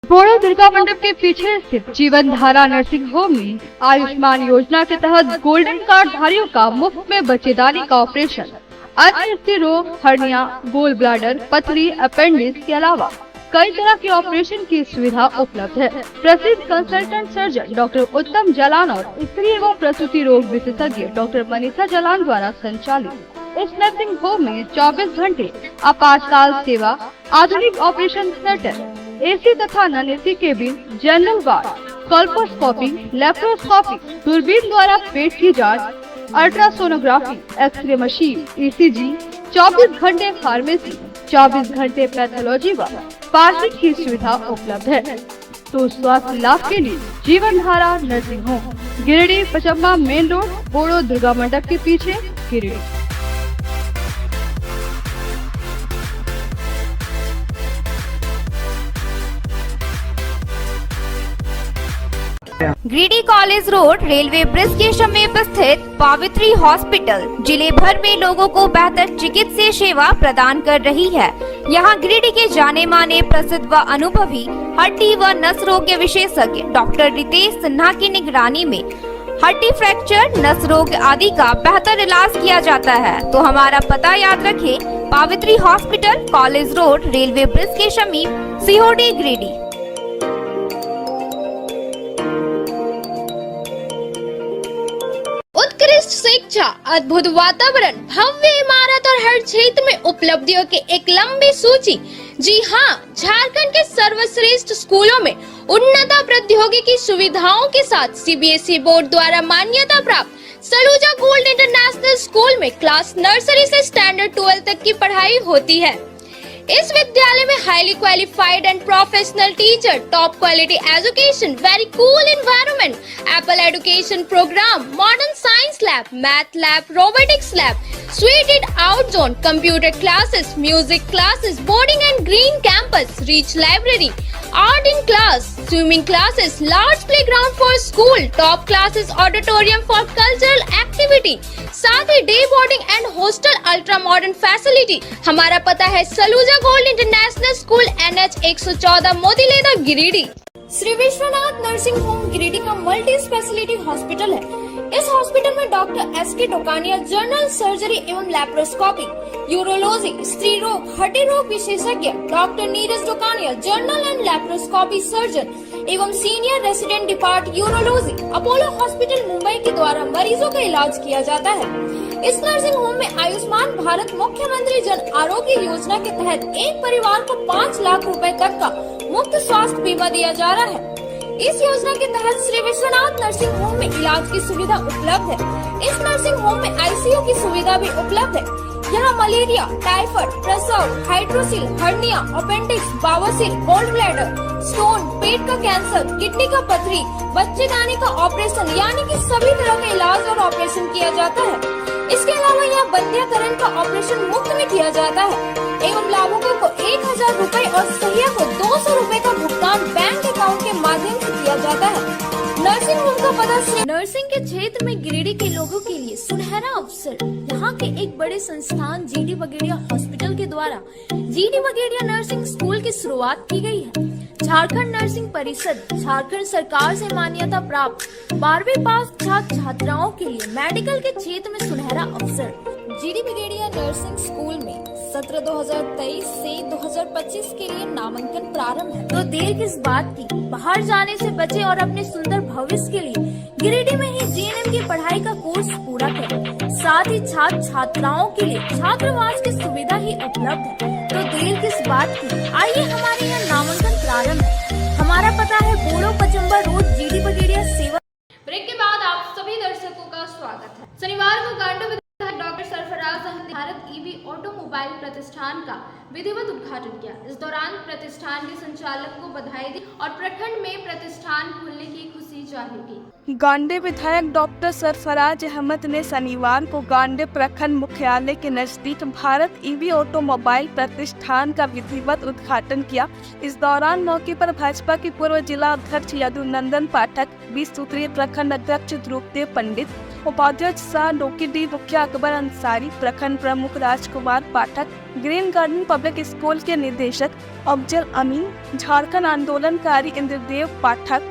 बोरो दुर्गा मंडप के पीछे स्थित जीवन धारा नर्सिंग होम में आयुष्मान योजना के तहत गोल्डन कार्ड धारियों का मुफ्त में बच्चेदानी का ऑपरेशन, अन्य स्त्री रोग, हर्निया, गोल ब्लैडर, पथरी, अपेंडिक्स के अलावा कई तरह के ऑपरेशन की सुविधा उपलब्ध है। प्रसिद्ध कंसल्टेंट सर्जन डॉक्टर उत्तम जालान और स्त्री एवं प्रसूति रोग विशेषज्ञ डॉक्टर मनीषा जालान द्वारा संचालित इस नर्सिंग होम में 24 घंटे आपातकाल सेवा, आधुनिक ऑपरेशन थिएटर, एसी तथा non AC cabin, general ward, colposcopy, laparoscopy, दूरबीन द्वारा पेट की जांच, अल्ट्रासोनोग्राफी, एक्सरे मशीन, ईसीजी, 24 घंटे फार्मेसी, 24 घंटे पैथोलॉजी व पार्किंग की सुविधा उपलब्ध है। तो स्वास्थ्य लाभ के लिए Jeevan Dhara nursing home, Giridih, Pachamba main road, Boro Durga Mandap के पीछे, Giridih. Giridih college road railway bridge के समीप स्थित पावित्री हॉस्पिटल जिले भर में लोगों को बेहतर चिकित्सीय सेवा प्रदान कर रही है। यहाँ गिरिडीह के जाने माने, प्रसिद्ध व अनुभवी हड्डी व नस रोग विशेषज्ञ डॉक्टर रितेश सिन्हा की निगरानी में हड्डी फ्रैक्चर, नस रोग आदि का बेहतर इलाज किया जाता है। तो हमारा पता याद रखें, Pavitri hospital, college road, railway bridge के समीप, सीहोडी, गिरिडीह। उत्कृष्ट शिक्षा, अद्भुत वातावरण, भव्य इमारत और हर क्षेत्र में उपलब्धियों की एक लंबी सूची। जी हाँ, झारखंड के सर्वश्रेष्ठ स्कूलों में उन्नत प्रौद्योगिकी सुविधाओं के साथ सीबीएसई बोर्ड द्वारा मान्यता प्राप्त सलूजा गोल्ड इंटरनेशनल स्कूल में क्लास नर्सरी से स्टैंडर्ड 12 तक की पढ़ाई होती है। इस विद्यालय में highly qualified and professional teacher, top quality education, very cool environment, Apple education program, modern science lab, math lab, robotics lab, suited out zone, computer classes, music classes, boarding and green campus, rich library, art in class, swimming classes, large playground for school, top classes, auditorium for cultural activity, साथ ही day boarding and hostel, ultra modern facility. हमारा पता है Saluja gold international school, NH 114, Motileda, Giridih. Shri Vishwanath nursing home Giridih का multi speciality hospital है। इस hospital में doctor SK Tokania general surgery एवं लैप्रोस्कोपी, यूरोलॉजी, स्त्री रोग, हड्डी रोग विशेषज्ञ, doctor Neeraj Tokania general and laparoscopy surgeon एवं senior resident depart urology, Apollo hospital Mumbai के द्वारा मरीजों का इलाज किया जाता है। इस नर्सिंग होम में आयुष्मान भारत मुख्यमंत्री जन आरोग्य योजना के तहत एक परिवार को 5 लाख रुपए तक का मुफ्त स्वास्थ्य बीमा दिया जा रहा है। इस योजना के तहत श्री विश्वनाथ नर्सिंग होम में इलाज की सुविधा उपलब्ध है। इस नर्सिंग होम में ICU की सुविधा भी उपलब्ध है। यहाँ मलेरिया, टाइफाइड, प्रसव, हाइड्रोसिल, हर्निया, अपेंडिक्स, बवासीर, गोल्ड ब्लैडर, स्टोन, पेट का कैंसर, किडनी का पथरी, बच्चेदानी का ऑपरेशन यानी कि सभी तरह का इलाज और ऑपरेशन किया जाता है। इसके अलावा यहाँ बंध्याकरण का ऑपरेशन मुफ्त में किया जाता है एवं लाभुकों को 1000 रुपए और सहिया को 200 रुपए का भुगतान बैंक अकाउंट के माध्यम से किया जाता है। नर्सिंग होम का पता नर्सिंग के क्षेत्र में गिरिडीह के लोगों के लिए सुनहरा अवसर। यहाँ के एक बड़े संस्थान GD बगेड़िया हॉस्पिटल के द्वारा GD बगेड़िया नर्सिंग स्कूल की शुरुआत की गई है। झारखंड नर्सिंग परिषद झारखंड सरकार से मान्यता प्राप्त 12वीं पास छात्र छात्राओं के लिए मेडिकल के क्षेत्र में सुनहरा अवसर। GD बगेड़िया नर्सिंग स्कूल में सत्र 2023 से 2025 के लिए नामांकन प्रारंभ है, तो देर किस बात की। बाहर जाने से बचे और अपने सुंदर भविष्य के लिए गिरिडीह में ही जीएनएम की पढ़ाई का कोर्स पूरा करें। साथ ही छात्र छात्राओं के लिए छात्रावास की सुविधा ही उपलब्ध है, तो देर किस बात की। आइए हमारे यहाँ नामांकन प्रारंभ है। हमारा पता है बोड़ो पचम्बा रोड, जीडी बगेड़िया सेवा। ब्रेक के बाद आप सभी दर्शकों का स्वागत है। शनिवार को गांडू विधायक डॉक्टर सरफराज अहमद ने भारत ईवी ऑटोमोबाइल प्रतिष्ठान का विधिवत उद्घाटन किया। इस दौरान प्रतिष्ठान के संचालक को बधाई दी और प्रखंड में प्रतिष्ठान खुलने की खुशी जाहिर की। गांडे विधायक डॉक्टर सरफराज अहमद ने शनिवार को गांडे प्रखंड मुख्यालय के नजदीक भारत ईवी ऑटोमोबाइल प्रतिष्ठान का विधिवत उद्घाटन किया। इस दौरान मौके पर भाजपा के पूर्व जिला अध्यक्ष यदुनंदन पाठक, 20 सूत्रीय प्रखंड अध्यक्ष ध्रुवदेव पंडित, उपाध्यक्ष शाह डोकीडीह, मुखिया अकबर अंसारी, प्रखंड प्रमुख राजकुमार पाठक, ग्रीन गार्डन पब्लिक स्कूल के निदेशक अफजल अमीन, झारखंड आंदोलनकारी इंद्रदेव पाठक,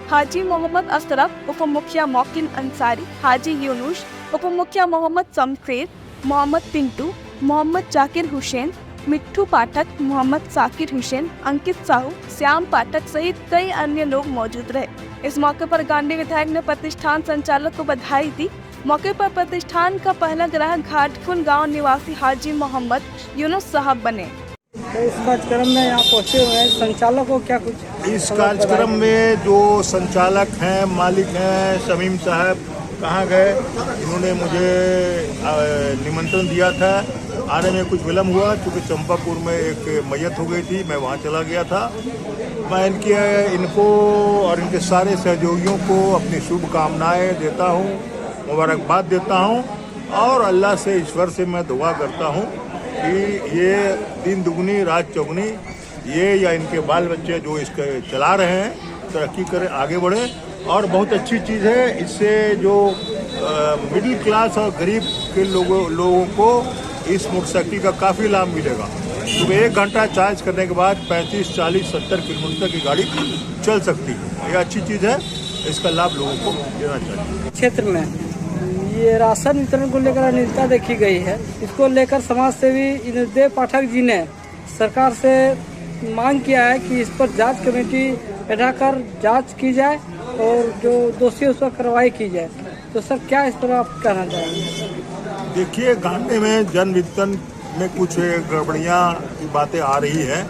हाजी मोहम्मद अशरफ, उप मुखिया मोकिन अंसारी, हाजी यूनुस, उप मुखिया मोहम्मद शमशेर, मोहम्मद पिंटू, मोहम्मद जाकिर हुसैन, मिट्ठू पाठक, मोहम्मद साकिर हुसैन, अंकित साहू, श्याम पाठक सहित कई अन्य लोग मौजूद रहे। इस मौके पर गांधी विधायक ने प्रतिष्ठान संचालक को बधाई दी। मौके पर प्रतिष्ठान का पहला ग्राहक घाटकुन गांव निवासी हाजी मोहम्मद यूनुस साहब बने। तो इस कार्यक्रम में यहाँ पहुँचे हुए हैं, संचालक को क्या कुछ इस कार्यक्रम में जो संचालक हैं, मालिक हैं, शमीम साहब कहाँ गए, इन्होंने मुझे निमंत्रण दिया था। आने में कुछ विलम्ब हुआ क्योंकि चंपापुर में एक मैयत हो गई थी, मैं वहाँ चला गया था। मैं इनको और इनके सारे सहयोगियों को अपनी शुभकामनाएं देता हूँ, मुबारकबाद देता हूँ और अल्लाह से, ईश्वर से मैं दुआ करता हूँ कि ये दिन दुगनी रात चौगनी ये या इनके बाल बच्चे जो इसके चला रहे हैं तरक्की करें, आगे बढ़े। और बहुत अच्छी चीज़ है, इससे जो मिडिल क्लास और गरीब के लोगों को इस मोटरसाइकिल का काफ़ी लाभ मिलेगा। सुबह 1 घंटा चार्ज करने के बाद 35, 40, 70 किलोमीटर की गाड़ी चल सकती है। ये अच्छी चीज़ है, इसका लाभ लोगों को देना चाहिए। क्षेत्र में ये राशन वितरण को लेकर अनियमितता देखी गई है, इसको लेकर समाज सेवी इंद्रदेव पाठक जी ने सरकार से मांग किया है कि इस पर जांच कमेटी बैठाकर जांच की जाए और जो दोषी उस पर कार्रवाई की जाए। तो सर क्या इस पर आप कहना चाहेंगे? देखिए, गांधी में जन वितरण में कुछ गड़बड़ियाँ की बातें आ रही हैं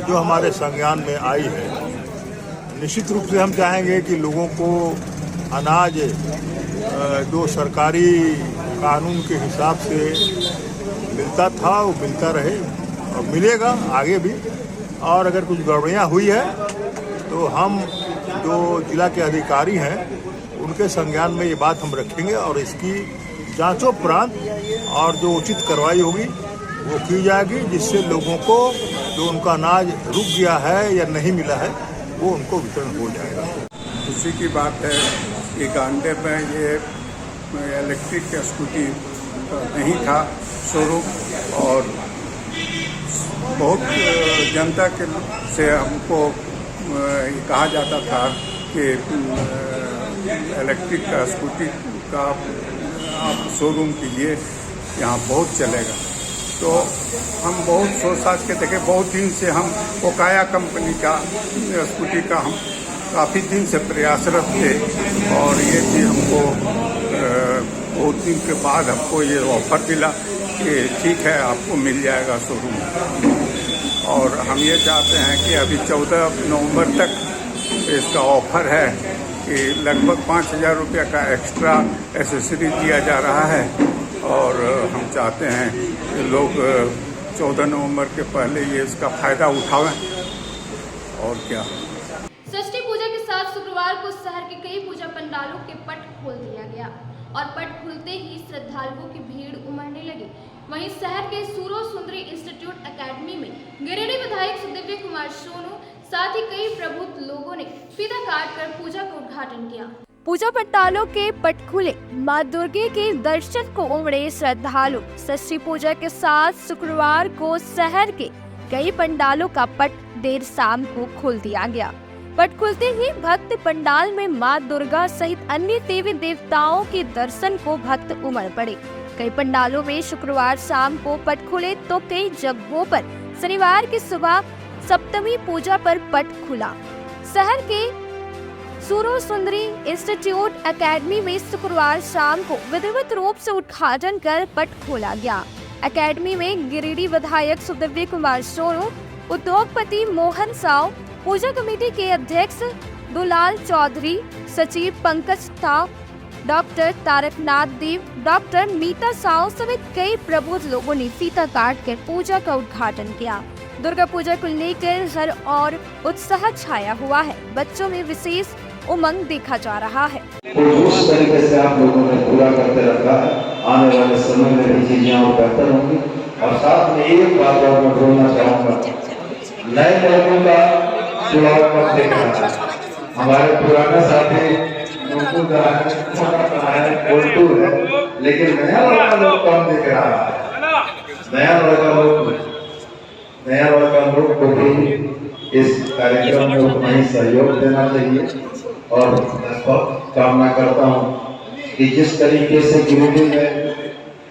जो हमारे संज्ञान में आई है। निश्चित रूप से हम चाहेंगे कि लोगों को अनाज जो सरकारी कानून के हिसाब से मिलता था वो मिलता रहे और मिलेगा आगे भी। और अगर कुछ गड़बड़ियाँ हुई है तो हम जो जिला के अधिकारी हैं उनके संज्ञान में ये बात हम रखेंगे और इसकी जांचोपरांत और जो उचित कार्रवाई होगी वो की जाएगी, जिससे लोगों को जो उनका अनाज रुक गया है या नहीं मिला है वो उनको वितरण हो जाएगा। खुशी की बात है कि गांडे में ये इलेक्ट्रिक स्कूटी नहीं था शोरूम और बहुत जनता के से हमको कहा जाता था कि इलेक्ट्रिक का स्कूटी का आप शोरूम कीजिए, यहाँ बहुत चलेगा। तो हम बहुत सोच साच के देखे, बहुत दिन से हम ओकाया कंपनी का स्कूटी का हम काफ़ी दिन से प्रयासरत थे और ये चीज़ हमको बहुत दिन के बाद हमको ये ऑफर मिला कि ठीक है आपको मिल जाएगा शोरूम। और हम ये चाहते हैं कि अभी 14 नवंबर तक इसका ऑफर है कि लगभग 5,000 रुपये का एक्स्ट्रा एसेसरी दिया जा रहा है और हम चाहते हैं कि लोग 14 नवंबर के पहले ये इसका फ़ायदा उठावें। और क्या, षष्ठी पूजा के साथ शुक्रवार को शहर के कई पूजा पंडालों के पट खोल दिया गया और पट खुलते ही श्रद्धालुओं की भीड़ उमड़ने लगी। वहीं शहर के सूरो सुंदरी इंस्टीट्यूट एकेडमी में गिरिडीह विधायक सुदिव्य कुमार सोनू साथ ही कई प्रबुद्ध लोगों ने फीता काट कर पूजा का उद्घाटन किया। पूजा पंडालों के पट खुले, मां दुर्गे के दर्शन को उमड़े श्रद्धालु। षष्ठी पूजा के साथ शुक्रवार को शहर के कई पंडालों का पट देर शाम को खोल दिया गया। पट खुलते ही भक्त पंडाल में मां दुर्गा सहित अन्य देवी देवताओं के दर्शन को भक्त उमड़ पड़े। कई पंडालों में शुक्रवार शाम को पट खुले तो कई जगहों पर शनिवार की सुबह सप्तमी पूजा पर पट खुला। शहर के सूरो सुंदरी इंस्टीट्यूट एकेडमी में शुक्रवार शाम को विधिवत रूप से उद्घाटन कर पट खोला गया। एकेडमी में गिरिडीह विधायक सुदिव्य कुमार सोनू, उद्योगपति मोहन साव, पूजा कमेटी के अध्यक्ष दुलाल चौधरी, सचिव पंकज था, डॉक्टर तारकनाथ देव, डॉक्टर मीता साव समेत कई प्रबुद्ध लोगों ने फीता काट कर पूजा का उद्घाटन किया। दुर्गा पूजा को लेकर हर और उत्साह छाया हुआ है। बच्चों में विशेष उमंग देखा जा रहा है। उस तरीके से आप लोगों ने पूरा करते रखा है, आने वाले समय में भी चीजें और बेहतर होंगी। और साथ में एक बात और मैं बोलना चाहूँगा, नए लोगों का चुनाव मत देख रहा है। हमारे पुराने साथी उल्टू है, लेकिन नया लड़का लोग कम दिख रहा है। नया लड़का लोग को भी इस कार्यक्रम में उतना ही सहयोग देना चाहिए। और कामना करता हूँ कि जिस तरीके से गिरिडीह में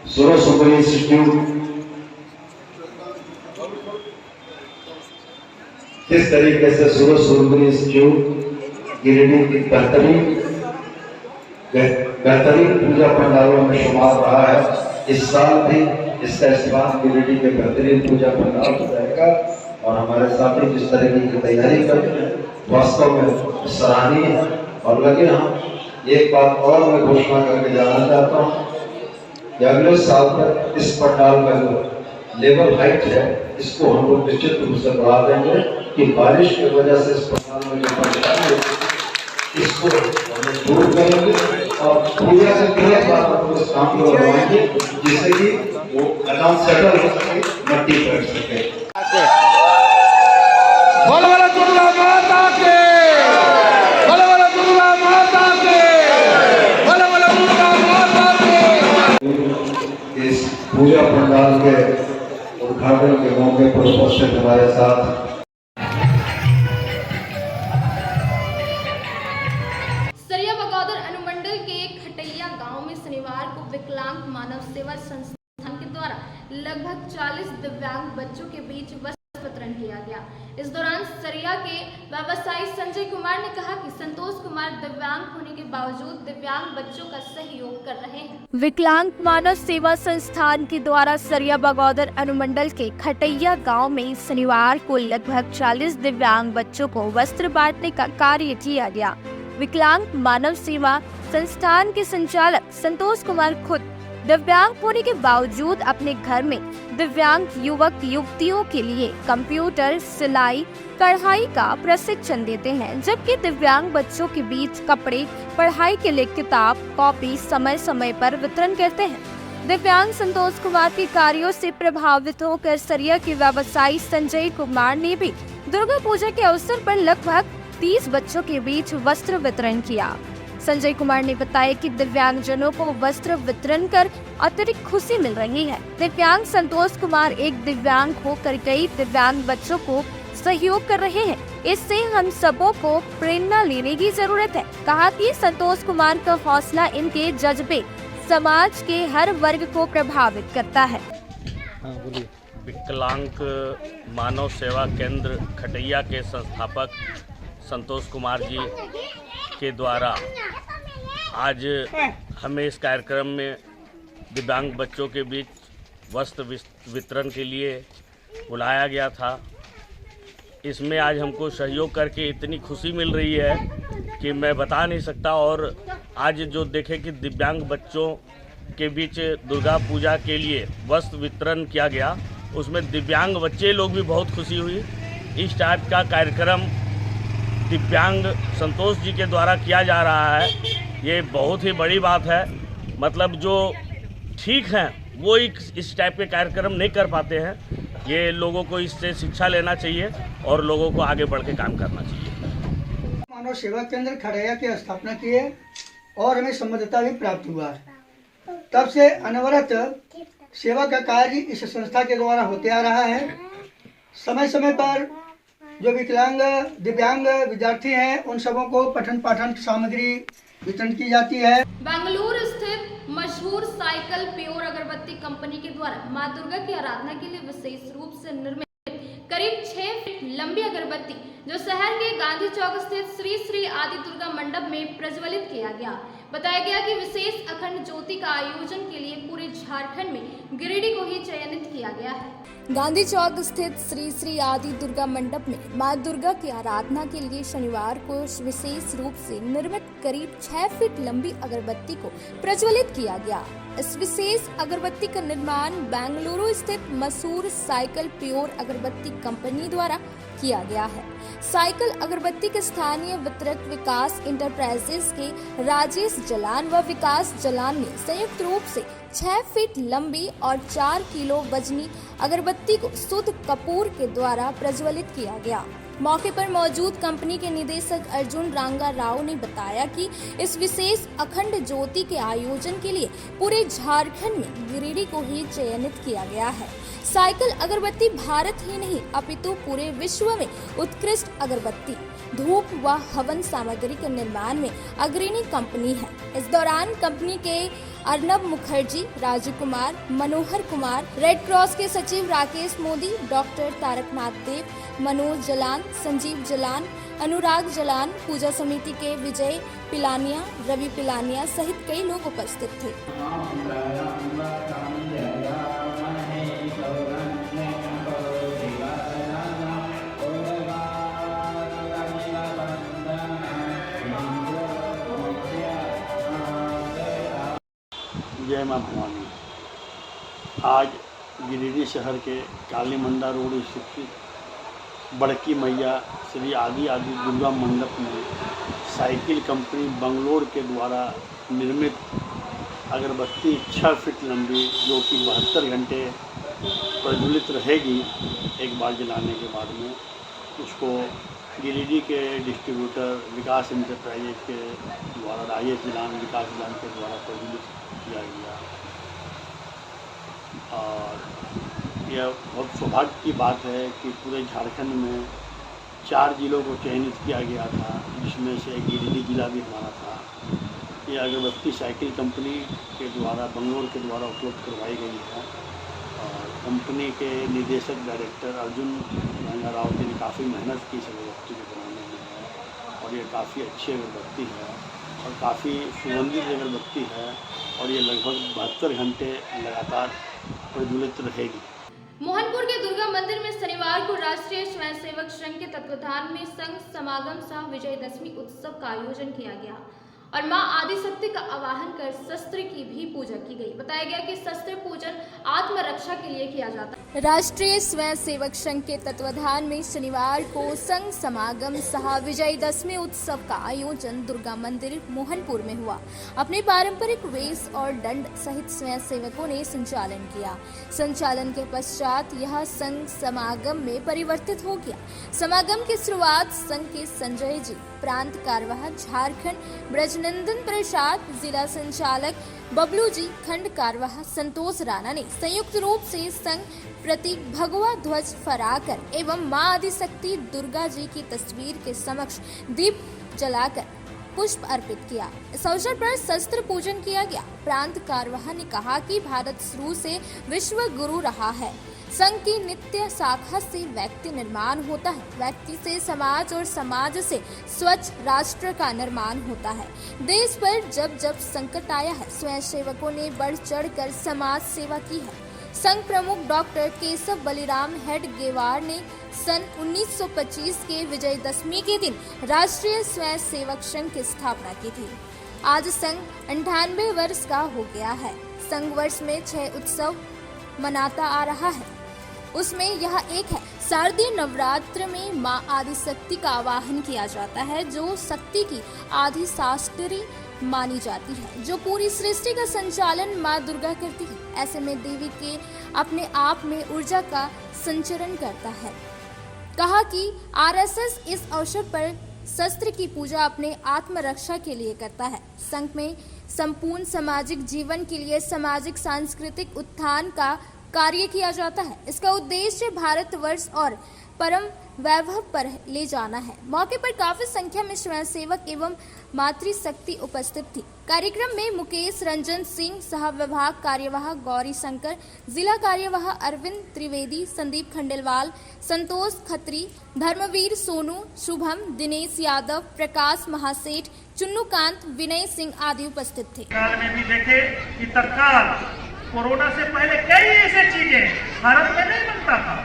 सूरो सुंदरी इंस्टीट्यूट गिरिडीह की बेहतरीन पूजा पंडालों में शुमार रहा है। इस साल भी इसका इस्तेमाल गिरिडीह के बेहतरीन पूजा पंडाल हो जाएगा। और हमारे साथी जिस तरीके की तैयारी कर रहे हैं वास्तव में सराहनीय है। और लगे हम एक बात और मैं घोषणा करके जाना चाहता हूँ कि अगले साल तक इस पंडाल का जो लेवल हाइट है इसको हम लोग निश्चित रूप से बढ़ा देंगे कि बारिश की वजह से इस पंडाल में जो परेशानी है इसको हम दूर करेंगे और पूजा से तुरंत बाद इस काम को करवाएंगे जिससे कि वो आराम सेटल हो सके, मट्टी कर सके। इस पूजा पंडाल के उद्घाटन के मौके पर उपस्थित हमारे साथ सरिया बगौदर अनुमंडल के खटैया गांव में शनिवार को विकलांग मानव सेवा संस्थान के द्वारा लगभग 40 दिव्यांग बच्चों के बीच वस्त्र वितरण किया गया। इस दौरान सरिया के व्यवसायी संजय कुमार ने कहा कि संतोष कुमार दिव्यांग होने के बावजूद दिव्यांग बच्चों का सहयोग कर रहे हैं। विकलांग मानव सेवा संस्थान के द्वारा सरिया बगौदर अनुमंडल के खटैया गांव में शनिवार को लगभग 40 दिव्यांग बच्चों को वस्त्र बांटने का कार्य किया गया। विकलांग मानव सेवा संस्थान के संचालक संतोष कुमार खुद दिव्यांग होने के बावजूद अपने घर में दिव्यांग युवक युवतियों के लिए कंप्यूटर, सिलाई, कढ़ाई का प्रशिक्षण देते हैं, जबकि दिव्यांग बच्चों के बीच कपड़े, पढ़ाई के लिए किताब, कॉपी समय समय पर वितरण करते हैं। दिव्यांग संतोष कुमार के कार्यों से प्रभावित होकर सरिया के व्यवसायी संजय कुमार ने भी दुर्गा पूजा के अवसर पर लगभग 30 बच्चों के बीच वस्त्र वितरण किया। संजय कुमार ने बताया कि दिव्यांगजनों को वस्त्र वितरण कर अतिरिक्त खुशी मिल रही है। दिव्यांग संतोष कुमार एक दिव्यांग होकर कई दिव्यांग बच्चों को सहयोग कर रहे हैं। इससे हम सबों को प्रेरणा लेने की जरूरत है। कहा कि संतोष कुमार का हौसला, इनके जज्बे समाज के हर वर्ग को प्रभावित करता है। विकलांग मानव सेवा केंद्र खटैया के संस्थापक संतोष कुमार जी के द्वारा आज हमें इस कार्यक्रम में दिव्यांग बच्चों के बीच वस्त्र वितरण के लिए बुलाया गया था। इसमें आज हमको सहयोग करके इतनी खुशी मिल रही है कि मैं बता नहीं सकता। और आज जो देखें कि दिव्यांग बच्चों के बीच दुर्गा पूजा के लिए वस्त्र वितरण किया गया, उसमें दिव्यांग बच्चे लोग भी बहुत खुशी हुई। इस टाइप का कार्यक्रम दिव्यांग संतोष जी के द्वारा किया जा रहा है, ये बहुत ही बड़ी बात है। मतलब जो ठीक हैं वो इस टाइप के कार्यक्रम नहीं कर पाते हैं। ये लोगों को इससे शिक्षा लेना चाहिए और लोगों को आगे बढ़ के काम करना चाहिए। मानव सेवा केंद्र खटैया की स्थापना की है और हमें सम्मानिता भी प्राप्त हुआ है। तब से अनवरत सेवा का कार्य इस संस्था के द्वारा होते आ रहा है। समय समय पर जो विकलांग दिव्यांग विद्यार्थी हैं उन सबों को पठन पाठन सामग्री वितरण की जाती है। बेंगलुरु स्थित मशहूर साइकिल प्योर अगरबत्ती कंपनी के द्वारा मां दुर्गा की आराधना के लिए विशेष रूप से निर्मित करीब 6 फीट लंबी अगरबत्ती जो शहर के गांधी चौक स्थित श्री श्री आदि दुर्गा मंडप में प्रज्वलित किया गया। बताया गया कि विशेष अखंड ज्योति का आयोजन के लिए पूरे झारखंड में गिरिडीह को ही चयनित किया गया है। गांधी चौक स्थित श्री श्री आदि दुर्गा मंडप में मां दुर्गा की आराधना के लिए शनिवार को विशेष रूप से निर्मित करीब 6 फीट लंबी अगरबत्ती को प्रज्वलित किया गया। इस विशेष अगरबत्ती का निर्माण बेंगलुरु स्थित मशहूर साइकिल प्योर अगरबत्ती कंपनी द्वारा किया गया है। साइकिल अगरबत्ती के स्थानीय वितरक विकास इंटरप्राइजेस के राजेश जलान व विकास जलान ने संयुक्त रूप से 6 फीट लंबी और 4 किलो वजनी अगरबत्ती को शुद्ध कपूर के द्वारा प्रज्वलित किया गया। मौके पर मौजूद कंपनी के निदेशक अर्जुन रांगा राव ने बताया कि इस विशेष अखंड ज्योति के आयोजन के लिए पूरे झारखंड में गिरिडीह को ही चयनित किया गया है। साइकिल अगरबत्ती भारत ही नहीं अपितु पूरे विश्व में उत्कृष्ट अगरबत्ती, धूप व हवन सामग्री के निर्माण में अग्रणी कंपनी है। इस दौरान कंपनी के अर्नब मुखर्जी, राजू कुमार, मनोहर कुमार, रेड क्रॉस के सचिव राकेश मोदी, डॉक्टर तारकनाथ देव, मनोज जलान, संजीव जलान, अनुराग जलान, पूजा समिति के विजय पिलानिया, रवि पिलानिया सहित कई लोग उपस्थित थे। जय मां भवानी। आज गिरिडीह शहर के काली मंडा रोड स्थित बड़की मैया श्री आदि दुर्गा मंडप में साइकिल कंपनी बंगलोर के द्वारा निर्मित अगरबत्ती 6 फीट लंबी जो कि 72 घंटे प्रज्वलित रहेगी एक बार जलाने के बाद में, उसको गिरिडीह के डिस्ट्रीब्यूटर विकास इंटरप्राइजेज के द्वारा राजेश जलान विकास जलान के द्वारा प्रज्वलित किया गया। और यह बहुत सौभाग्य की बात है कि पूरे झारखंड में 4 जिलों को चयनित किया गया था, जिसमें से गिरिडीह जिला भी हमारा था। यह अगरबत्ती साइकिल कंपनी के द्वारा बंगलोर के द्वारा उपलब्ध करवाई गई है और कंपनी के निदेशक डायरेक्टर अर्जुन रांगा राव ने काफ़ी मेहनत की इस अगरबत्ती को बनाने में और ये काफ़ी अच्छी अगरबत्ती है और काफ़ी सुगंधित अगरबत्ती है और ये लगभग 72 घंटे लगातार प्रज्वलित रहेगी। मोहनपुर के दुर्गा मंदिर में शनिवार को राष्ट्रीय स्वयंसेवक संघ के तत्वाधान में संघ समागम सह विजयदशमी उत्सव का आयोजन किया गया और मां आदिशक्ति का आवाहन कर शस्त्र की भी पूजा की गई। बताया गया कि शस्त्र पूजन आत्मरक्षा के लिए किया जाता है। राष्ट्रीय स्वयंसेवक संघ के तत्वाधान में शनिवार को संघ समागम सह विजयदशमी उत्सव का आयोजन दुर्गा मंदिर मोहनपुर में हुआ। अपने पारंपरिक वेश और दंड सहित स्वयंसेवकों ने संचालन किया। संचालन के पश्चात यह संघ समागम में परिवर्तित हो गया। समागम की शुरुआत संघ के संजय जी, प्रांत कार्यवाह झारखंड ब्रजनंदन प्रसाद, जिला संचालक बबलू जी, खंड कार्यवाह संतोष राणा ने संयुक्त रूप से संघ प्रतीक भगवा ध्वज फहराकर एवं मां आदिशक्ति दुर्गा जी की तस्वीर के समक्ष दीप जलाकर पुष्प अर्पित किया। इस अवसर पर शस्त्र पूजन किया गया। प्रांत कार्यवाह ने कहा कि भारत शुरू से विश्व गुरु रहा है। संघ की नित्य शाखा से व्यक्ति निर्माण होता है, व्यक्ति से समाज और समाज से स्वच्छ राष्ट्र का निर्माण होता है। देश पर जब जब संकट आया है, स्वयंसेवकों ने बढ़ चढ़कर समाज सेवा की है। संघ प्रमुख डॉक्टर केशव बलिराम हेडगेवार ने सन 1925 के विजयदशमी के दिन राष्ट्रीय स्वयंसेवक संघ की स्थापना की थी। आज संघ 98 वर्ष का हो गया है। संघ वर्ष में 6 उत्सव मनाता आ रहा है, उसमें यह एक है। शारदीय नवरात्र में मां आदिशक्ति का आवाहन किया जाता है, जो शक्ति की आदि शास्त्री मानी जाती है, जो पूरी सृष्टि का संचालन मां दुर्गा करती है। ऐसे में देवी के अपने आप में ऊर्जा का संचरण करता है। कहा कि आरएसएस इस अवसर पर शस्त्र की पूजा अपने आत्मरक्षा के लिए करता है। संघ में संपूर्ण सामाजिक जीवन के लिए सामाजिक सांस्कृतिक उत्थान का कार्य किया जाता है। इसका उद्देश्य भारतवर्ष और परम वैभव पर ले जाना है। मौके पर काफी संख्या में स्वयंसेवक एवं मातृशक्ति उपस्थित थी। कार्यक्रम में मुकेश रंजन सिंह, सह विभाग कार्यवाह गौरी शंकर, जिला कार्यवाह अरविंद त्रिवेदी, संदीप खंडेलवाल, संतोष खत्री, धर्मवीर सोनू, शुभम, दिनेश यादव, प्रकाश महासेठ, चुन्नूकांत, विनय सिंह आदि उपस्थित थे। में भी देखे कि तत्काल कोरोना से पहले कई ऐसी चीजें भारत में नहीं बनता था,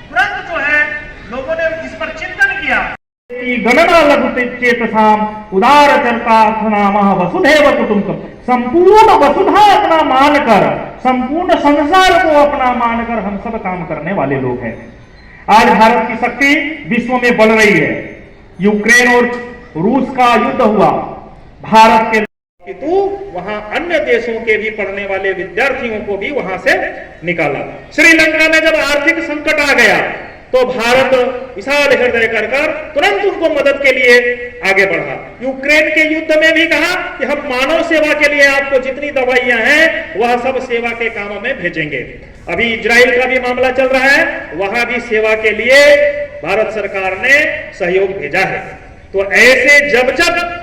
तुरंत जो है लोगों ने इस पर चिंतन किया। गणना लघुते चेतसाम उदार चरता नामः वसुधैव कुटुंबकम, संपूर्ण वसुधा अपना मानकर, संपूर्ण संसार को अपना मानकर हम सब काम करने वाले लोग हैं। आज भारत की शक्ति विश्व में बढ़ रही है। यूक्रेन और रूस का युद्ध हुआ, भारत के किंतु वहां अन्य देशों के भी पढ़ने वाले विद्यार्थियों को भी वहां से निकाला। श्रीलंका में जब आर्थिक संकट आ गया तो भारत विशाल हृदय कर तुरंत उनको मदद के लिए आगे बढ़ा। यूक्रेन के युद्ध में भी कहा कि हम मानव सेवा के लिए आपको जितनी दवाइयां हैं वह सब सेवा के कामों में भेजेंगे। अभी इजराइल का भी मामला चल रहा है, वहां भी सेवा के लिए भारत सरकार ने सहयोग भेजा है। तो ऐसे जब जब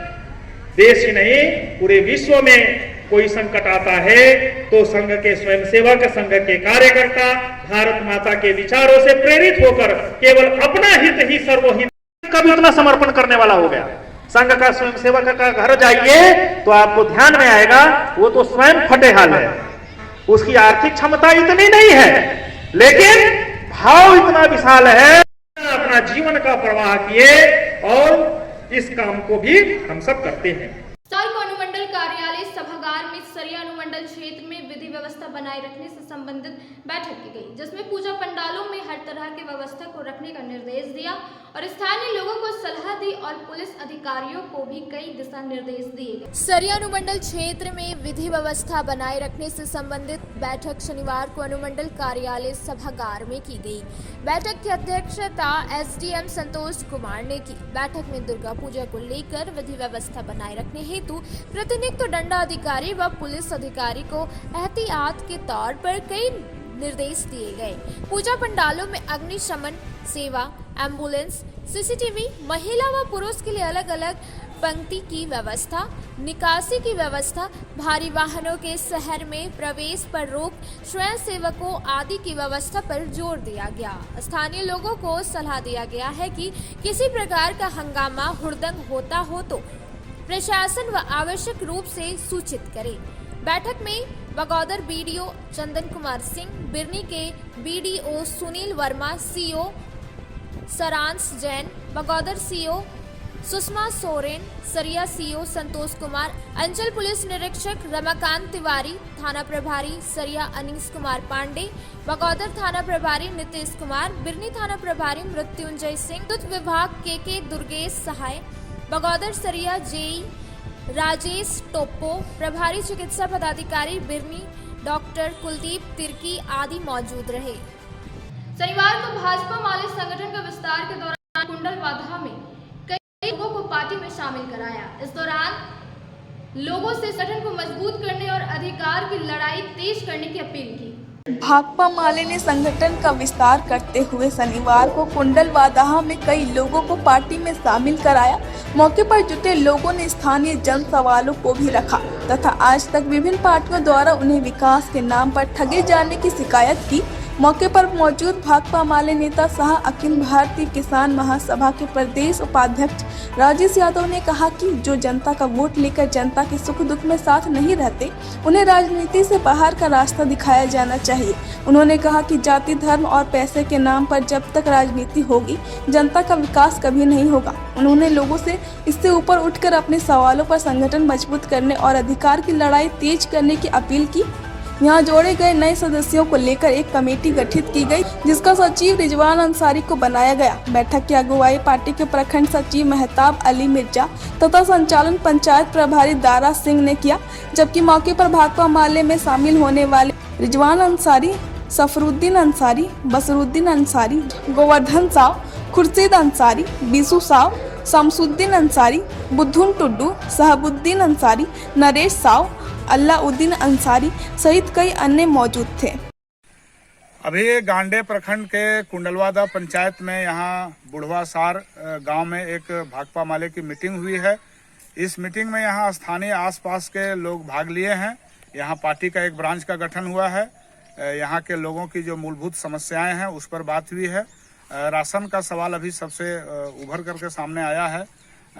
देश ही नहीं पूरे विश्व में कोई संकट आता है तो संघ के स्वयंसेवक, संघ के कार्यकर्ता भारत माता के विचारों से प्रेरित होकर केवल अपना हित ही सर्वहित का भी उतना समर्पण करने वाला हो गया। संघ का स्वयंसेवक का घर जाइए तो आपको ध्यान में आएगा वो तो स्वयं फटे हाल है, उसकी आर्थिक क्षमता इतनी नहीं है लेकिन भाव इतना विशाल है, अपना जीवन का प्रवाह किए और इस काम को भी हम सब करते हैं। अनुमंडल कार्यालय सभागार में सरिया अनुमंडल क्षेत्र में विधि व्यवस्था बनाए रखने से संबंधित बैठक की गई, जिसमें पूजा पंडालों में हर तरह की व्यवस्था को रखने का निर्देश दिया और स्थानीय लोगों को सलाह दी और पुलिस अधिकारियों को भी कई दिशा निर्देश दिए गए। सरिया अनुमंडल क्षेत्र में विधि व्यवस्था बनाए रखने से संबंधित बैठक शनिवार को अनुमंडल कार्यालय सभागार में की गई। बैठक की अध्यक्षता एसडीएम संतोष कुमार ने की। बैठक में दुर्गा पूजा को लेकर विधि व्यवस्था बनाए रखने हेतु प्रतिनियुक्त दंडाधिकारी व पुलिस अधिकारी को एहतियात के तौर पर कई निर्देश दिए गए। पूजा पंडालों में अग्निशमन सेवा, एम्बुलेंस, सीसीटीवी, महिला व पुरुष के लिए अलग अलग पंक्ति की व्यवस्था, निकासी की व्यवस्था, भारी वाहनों के शहर में प्रवेश पर रोक, स्वयं सेवकों आदि की व्यवस्था पर जोर दिया गया। स्थानीय लोगों को सलाह दिया गया है कि किसी प्रकार का हंगामा हुड़दंग होता हो तो प्रशासन व आवश्यक रूप से सूचित करे। बैठक में बगौदर बीडीओ चंदन कुमार सिंह, बिरनी के BDO Sunil Verma, CO Saransh Jain, Bagodar CO Sushma Soren, Sariya CO Santosh Kumar, अंचल पुलिस निरीक्षक रमाकांत तिवारी, थाना प्रभारी सरिया अनीस कुमार पांडे, बगौदर थाना प्रभारी नीतीश कुमार, बिरनी थाना प्रभारी मृत्युंजय सिंह, विद्युत विभाग के दुर्गेश सहाय, बगौदर सरिया जेई राजेश टोप्पो, प्रभारी चिकित्सा पदाधिकारी बिरनी डॉक्टर कुलदीप तिर्की आदि मौजूद रहे। शनिवार को भाजपा माले संगठन का विस्तार के दौरान कुंडल वाधा में कई लोगों को पार्टी में शामिल कराया। इस दौरान लोगों से संगठन को मजबूत करने और अधिकार की लड़ाई तेज करने की अपील की। भाकपा माले ने संगठन का विस्तार करते हुए शनिवार को कुंडलवादाहा में कई लोगों को पार्टी में शामिल कराया। मौके पर जुटे लोगों ने स्थानीय जन सवालों को भी रखा तथा आज तक विभिन्न पार्टियों द्वारा उन्हें विकास के नाम पर ठगे जाने की शिकायत की। मौके पर मौजूद भाकपा माले नेता सह अखिल भारतीय किसान महासभा के प्रदेश उपाध्यक्ष राजेश यादव ने कहा कि जो जनता का वोट लेकर जनता के सुख दुख में साथ नहीं रहते, उन्हें राजनीति से बाहर का रास्ता दिखाया जाना चाहिए। उन्होंने कहा कि जाति, धर्म और पैसे के नाम पर जब तक राजनीति होगी, जनता का विकास कभी नहीं होगा। उन्होंने लोगों से इससे ऊपर उठकर अपने सवालों पर संगठन मजबूत करने और अधिकार की लड़ाई तेज करने की अपील की। यहाँ जोड़े गए नए सदस्यों को लेकर एक कमेटी गठित की गई, जिसका सचिव रिजवान अंसारी को बनाया गया। बैठक की अगुवाई पार्टी के प्रखंड सचिव मेहताब अली मिर्जा तथा संचालन पंचायत प्रभारी दारा सिंह ने किया, जबकि मौके पर भाकपा माले में शामिल होने वाले रिजवान अंसारी, सफरुद्दीन अंसारी, बसरुद्दीन अंसारी, गोवर्धन साव, खुर्शीद अंसारी, बीसू साव, शमसुद्दीन अंसारी, बुद्धुन टुड्डू, साहबुद्दीन अंसारी, नरेश साव, अल्लाउद्दीन अंसारी सहित कई अन्य मौजूद थे। अभी गांडे प्रखंड के कुंडलवादा पंचायत में यहाँ बुढ़वा सार गांव में एक भाकपा माले की मीटिंग हुई है। इस मीटिंग में यहाँ स्थानीय आसपास के लोग भाग लिए हैं। यहाँ पार्टी का एक ब्रांच का गठन हुआ है। यहाँ के लोगों की जो मूलभूत समस्याएं हैं उस पर बात हुई है। राशन का सवाल अभी सबसे उभर करके सामने आया है।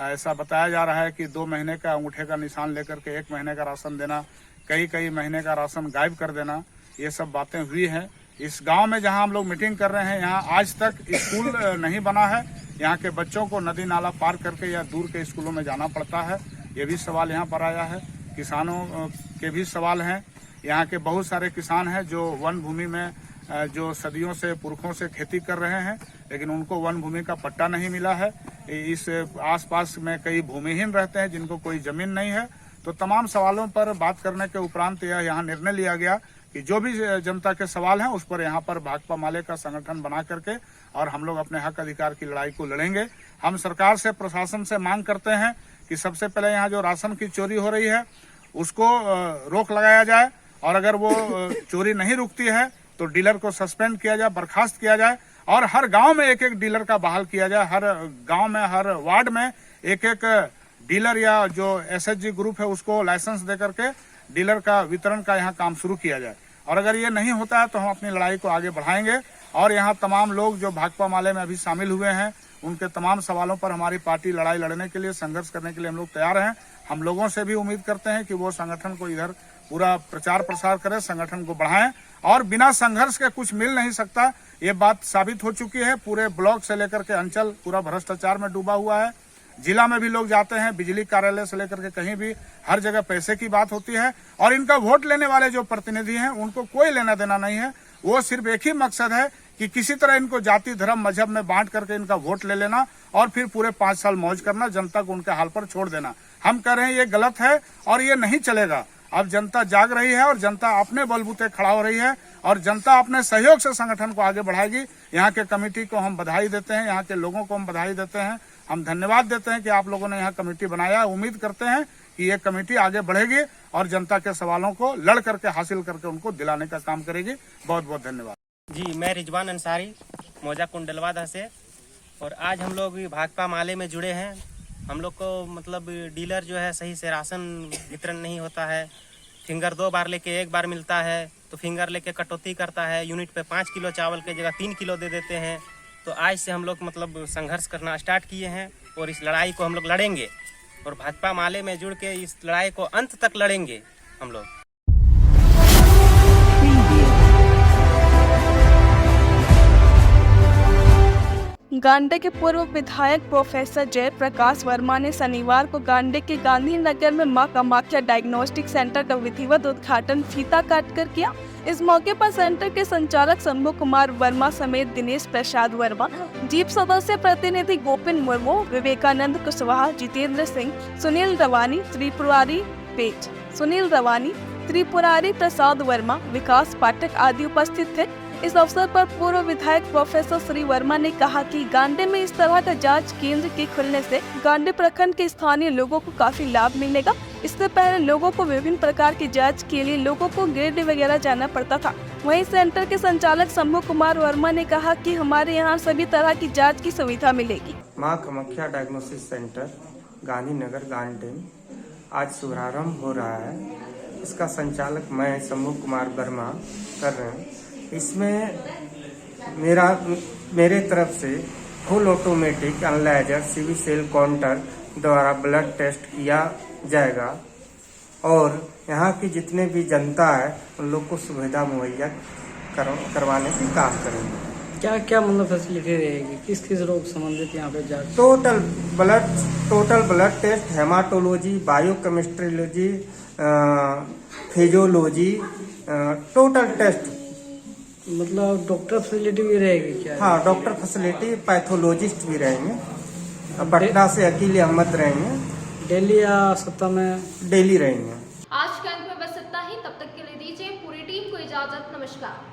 ऐसा बताया जा रहा है कि 2 महीने का अंगूठे का निशान लेकर के 1 महीने का राशन देना, कई महीने का राशन गायब कर देना, ये सब बातें हुई हैं। इस गांव में जहां हम लोग मीटिंग कर रहे हैं, यहाँ आज तक स्कूल नहीं बना है। यहाँ के बच्चों को नदी नाला पार करके या दूर के स्कूलों में जाना पड़ता है। ये भी सवाल यहाँ पर आया है। किसानों के भी सवाल हैं। यहाँ के बहुत सारे किसान हैं जो वन भूमि में जो सदियों से पुरखों से खेती कर रहे हैं, लेकिन उनको वन भूमि का पट्टा नहीं मिला है। इस आसपास में कई भूमिहीन रहते हैं जिनको कोई जमीन नहीं है। तो तमाम सवालों पर बात करने के उपरांत यह यहाँ निर्णय लिया गया कि जो भी जनता के सवाल हैं उस पर यहाँ पर भाकपा माले का संगठन बना करके और हम लोग अपने हक अधिकार की लड़ाई को लड़ेंगे। हम सरकार से, प्रशासन से मांग करते हैं कि सबसे पहले यहाँ जो राशन की चोरी हो रही है उसको रोक लगाया जाए, और अगर वो चोरी नहीं रुकती है तो डीलर को सस्पेंड किया जाए, बर्खास्त किया जाए, और हर गांव में एक डीलर का बहाल किया जाए। हर गांव में, हर वार्ड में एक डीलर या जो एसएचजी ग्रुप है उसको लाइसेंस दे करके डीलर का वितरण का यहाँ काम शुरू किया जाए। और अगर ये नहीं होता है तो हम अपनी लड़ाई को आगे बढ़ाएंगे। और यहाँ तमाम लोग जो भाकपा माले में अभी शामिल हुए हैं उनके तमाम सवालों पर हमारी पार्टी लड़ाई लड़ने के लिए, संघर्ष करने के लिए हम लोग तैयार हैं। हम लोगों से भी उम्मीद करते हैं कि वो संगठन को इधर पूरा प्रचार प्रसार करें, संगठन को बढ़ाएं। और बिना संघर्ष के कुछ मिल नहीं सकता, ये बात साबित हो चुकी है। पूरे ब्लॉक से लेकर के अंचल पूरा भ्रष्टाचार में डूबा हुआ है। जिला में भी लोग जाते हैं, बिजली कार्यालय से लेकर के कहीं भी हर जगह पैसे की बात होती है। और इनका वोट लेने वाले जो प्रतिनिधि हैं उनको कोई लेना देना नहीं है। वो सिर्फ एक ही मकसद है कि किसी तरह इनको जाति, धर्म, मजहब में बांट करके इनका वोट ले लेना और फिर पूरे 5 साल मौज करना, जनता को उनके हाल पर छोड़ देना। हम कह रहे हैं ये गलत है और ये नहीं चलेगा। अब जनता जाग रही है और जनता अपने बलबूते खड़ा हो रही है और जनता अपने सहयोग से संगठन को आगे बढ़ाएगी। यहाँ के कमेटी को हम बधाई देते हैं, यहाँ के लोगों को हम बधाई देते हैं, हम धन्यवाद देते हैं कि आप लोगों ने यहाँ कमेटी बनाया। उम्मीद करते हैं कि ये कमेटी आगे बढ़ेगी और जनता के सवालों को लड़ करके हासिल करके उनको दिलाने का काम करेगी। बहुत बहुत धन्यवाद। जी, मैं रिजवान अंसारी, मौजा कुंडलवादा से, और आज हम लोग भाकपा माले में जुड़े हैं। हम लोग को मतलब डीलर जो है सही से राशन वितरण नहीं होता है। फिंगर 2 बार लेके 1 बार मिलता है, तो फिंगर लेके कटौती करता है। यूनिट पे 5 किलो चावल की जगह 3 किलो दे देते हैं। तो आज से हम लोग मतलब संघर्ष करना स्टार्ट किए हैं और इस लड़ाई को हम लोग लड़ेंगे और भाकपा माले में जुड़ के इस लड़ाई को अंत तक लड़ेंगे हम लोग। गांडे के पूर्व विधायक प्रोफेसर जयप्रकाश वर्मा ने शनिवार को गांडे के गांधीनगर में मां कामाख्या डायग्नोस्टिक सेंटर का विधिवत उद्घाटन फीता काटकर किया। इस मौके पर सेंटर के संचालक शंभू कुमार वर्मा समेत दिनेश प्रसाद वर्मा, जीप सदस्य प्रतिनिधि गोपिन मुर्मू, विवेकानंद कुशवाहा, जितेंद्र सिंह, सुनील रवानी, त्रिपुरारी प्रसाद वर्मा, विकास पाठक आदि उपस्थित थे। इस अवसर पर पूर्व विधायक प्रोफेसर श्री वर्मा ने कहा कि गांडे में इस तरह का जांच केंद्र के खुलने से गांडे प्रखंड के स्थानीय लोगों को काफी लाभ मिलेगा। इससे पहले लोगों को विभिन्न प्रकार की जांच के लिए लोगों को गिरिडीह वगैरह जाना पड़ता था। वहीं सेंटर के संचालक शंभू कुमार वर्मा ने कहा कि हमारे यहाँ सभी तरह की जाँच की सुविधा मिलेगी। मां कामाख्या डायग्नोसिस सेंटर गांधीनगर गांडे आज शुभारम्भ हो रहा है। इसका संचालक मैं शंभू कुमार वर्मा कर रहे हैं। इसमें मेरे तरफ से full automatic analyser CV cell counter द्वारा ब्लड टेस्ट किया जाएगा और यहाँ की जितने भी जनता है उन लोग को सुविधा मुहैया करवाने की काम करेंगे। क्या क्या मतलब फैसिलिटी रहेगी, किस किस रोग संबंधित यहाँ पे जांच? Total blood test, haematology, biochemistry, physiology, total test. मतलब डॉक्टर फैसिलिटी भी रहेगी क्या? हाँ, डॉक्टर फैसिलिटी, पैथोलॉजिस्ट भी रहेंगे। पटना से अकील अहमद रहेंगे। डेली या सप्ताह में? डेली रहेंगे। आज के अंक में बस इतना ही। तब तक के लिए दीजिए पूरी टीम को इजाजत। नमस्कार।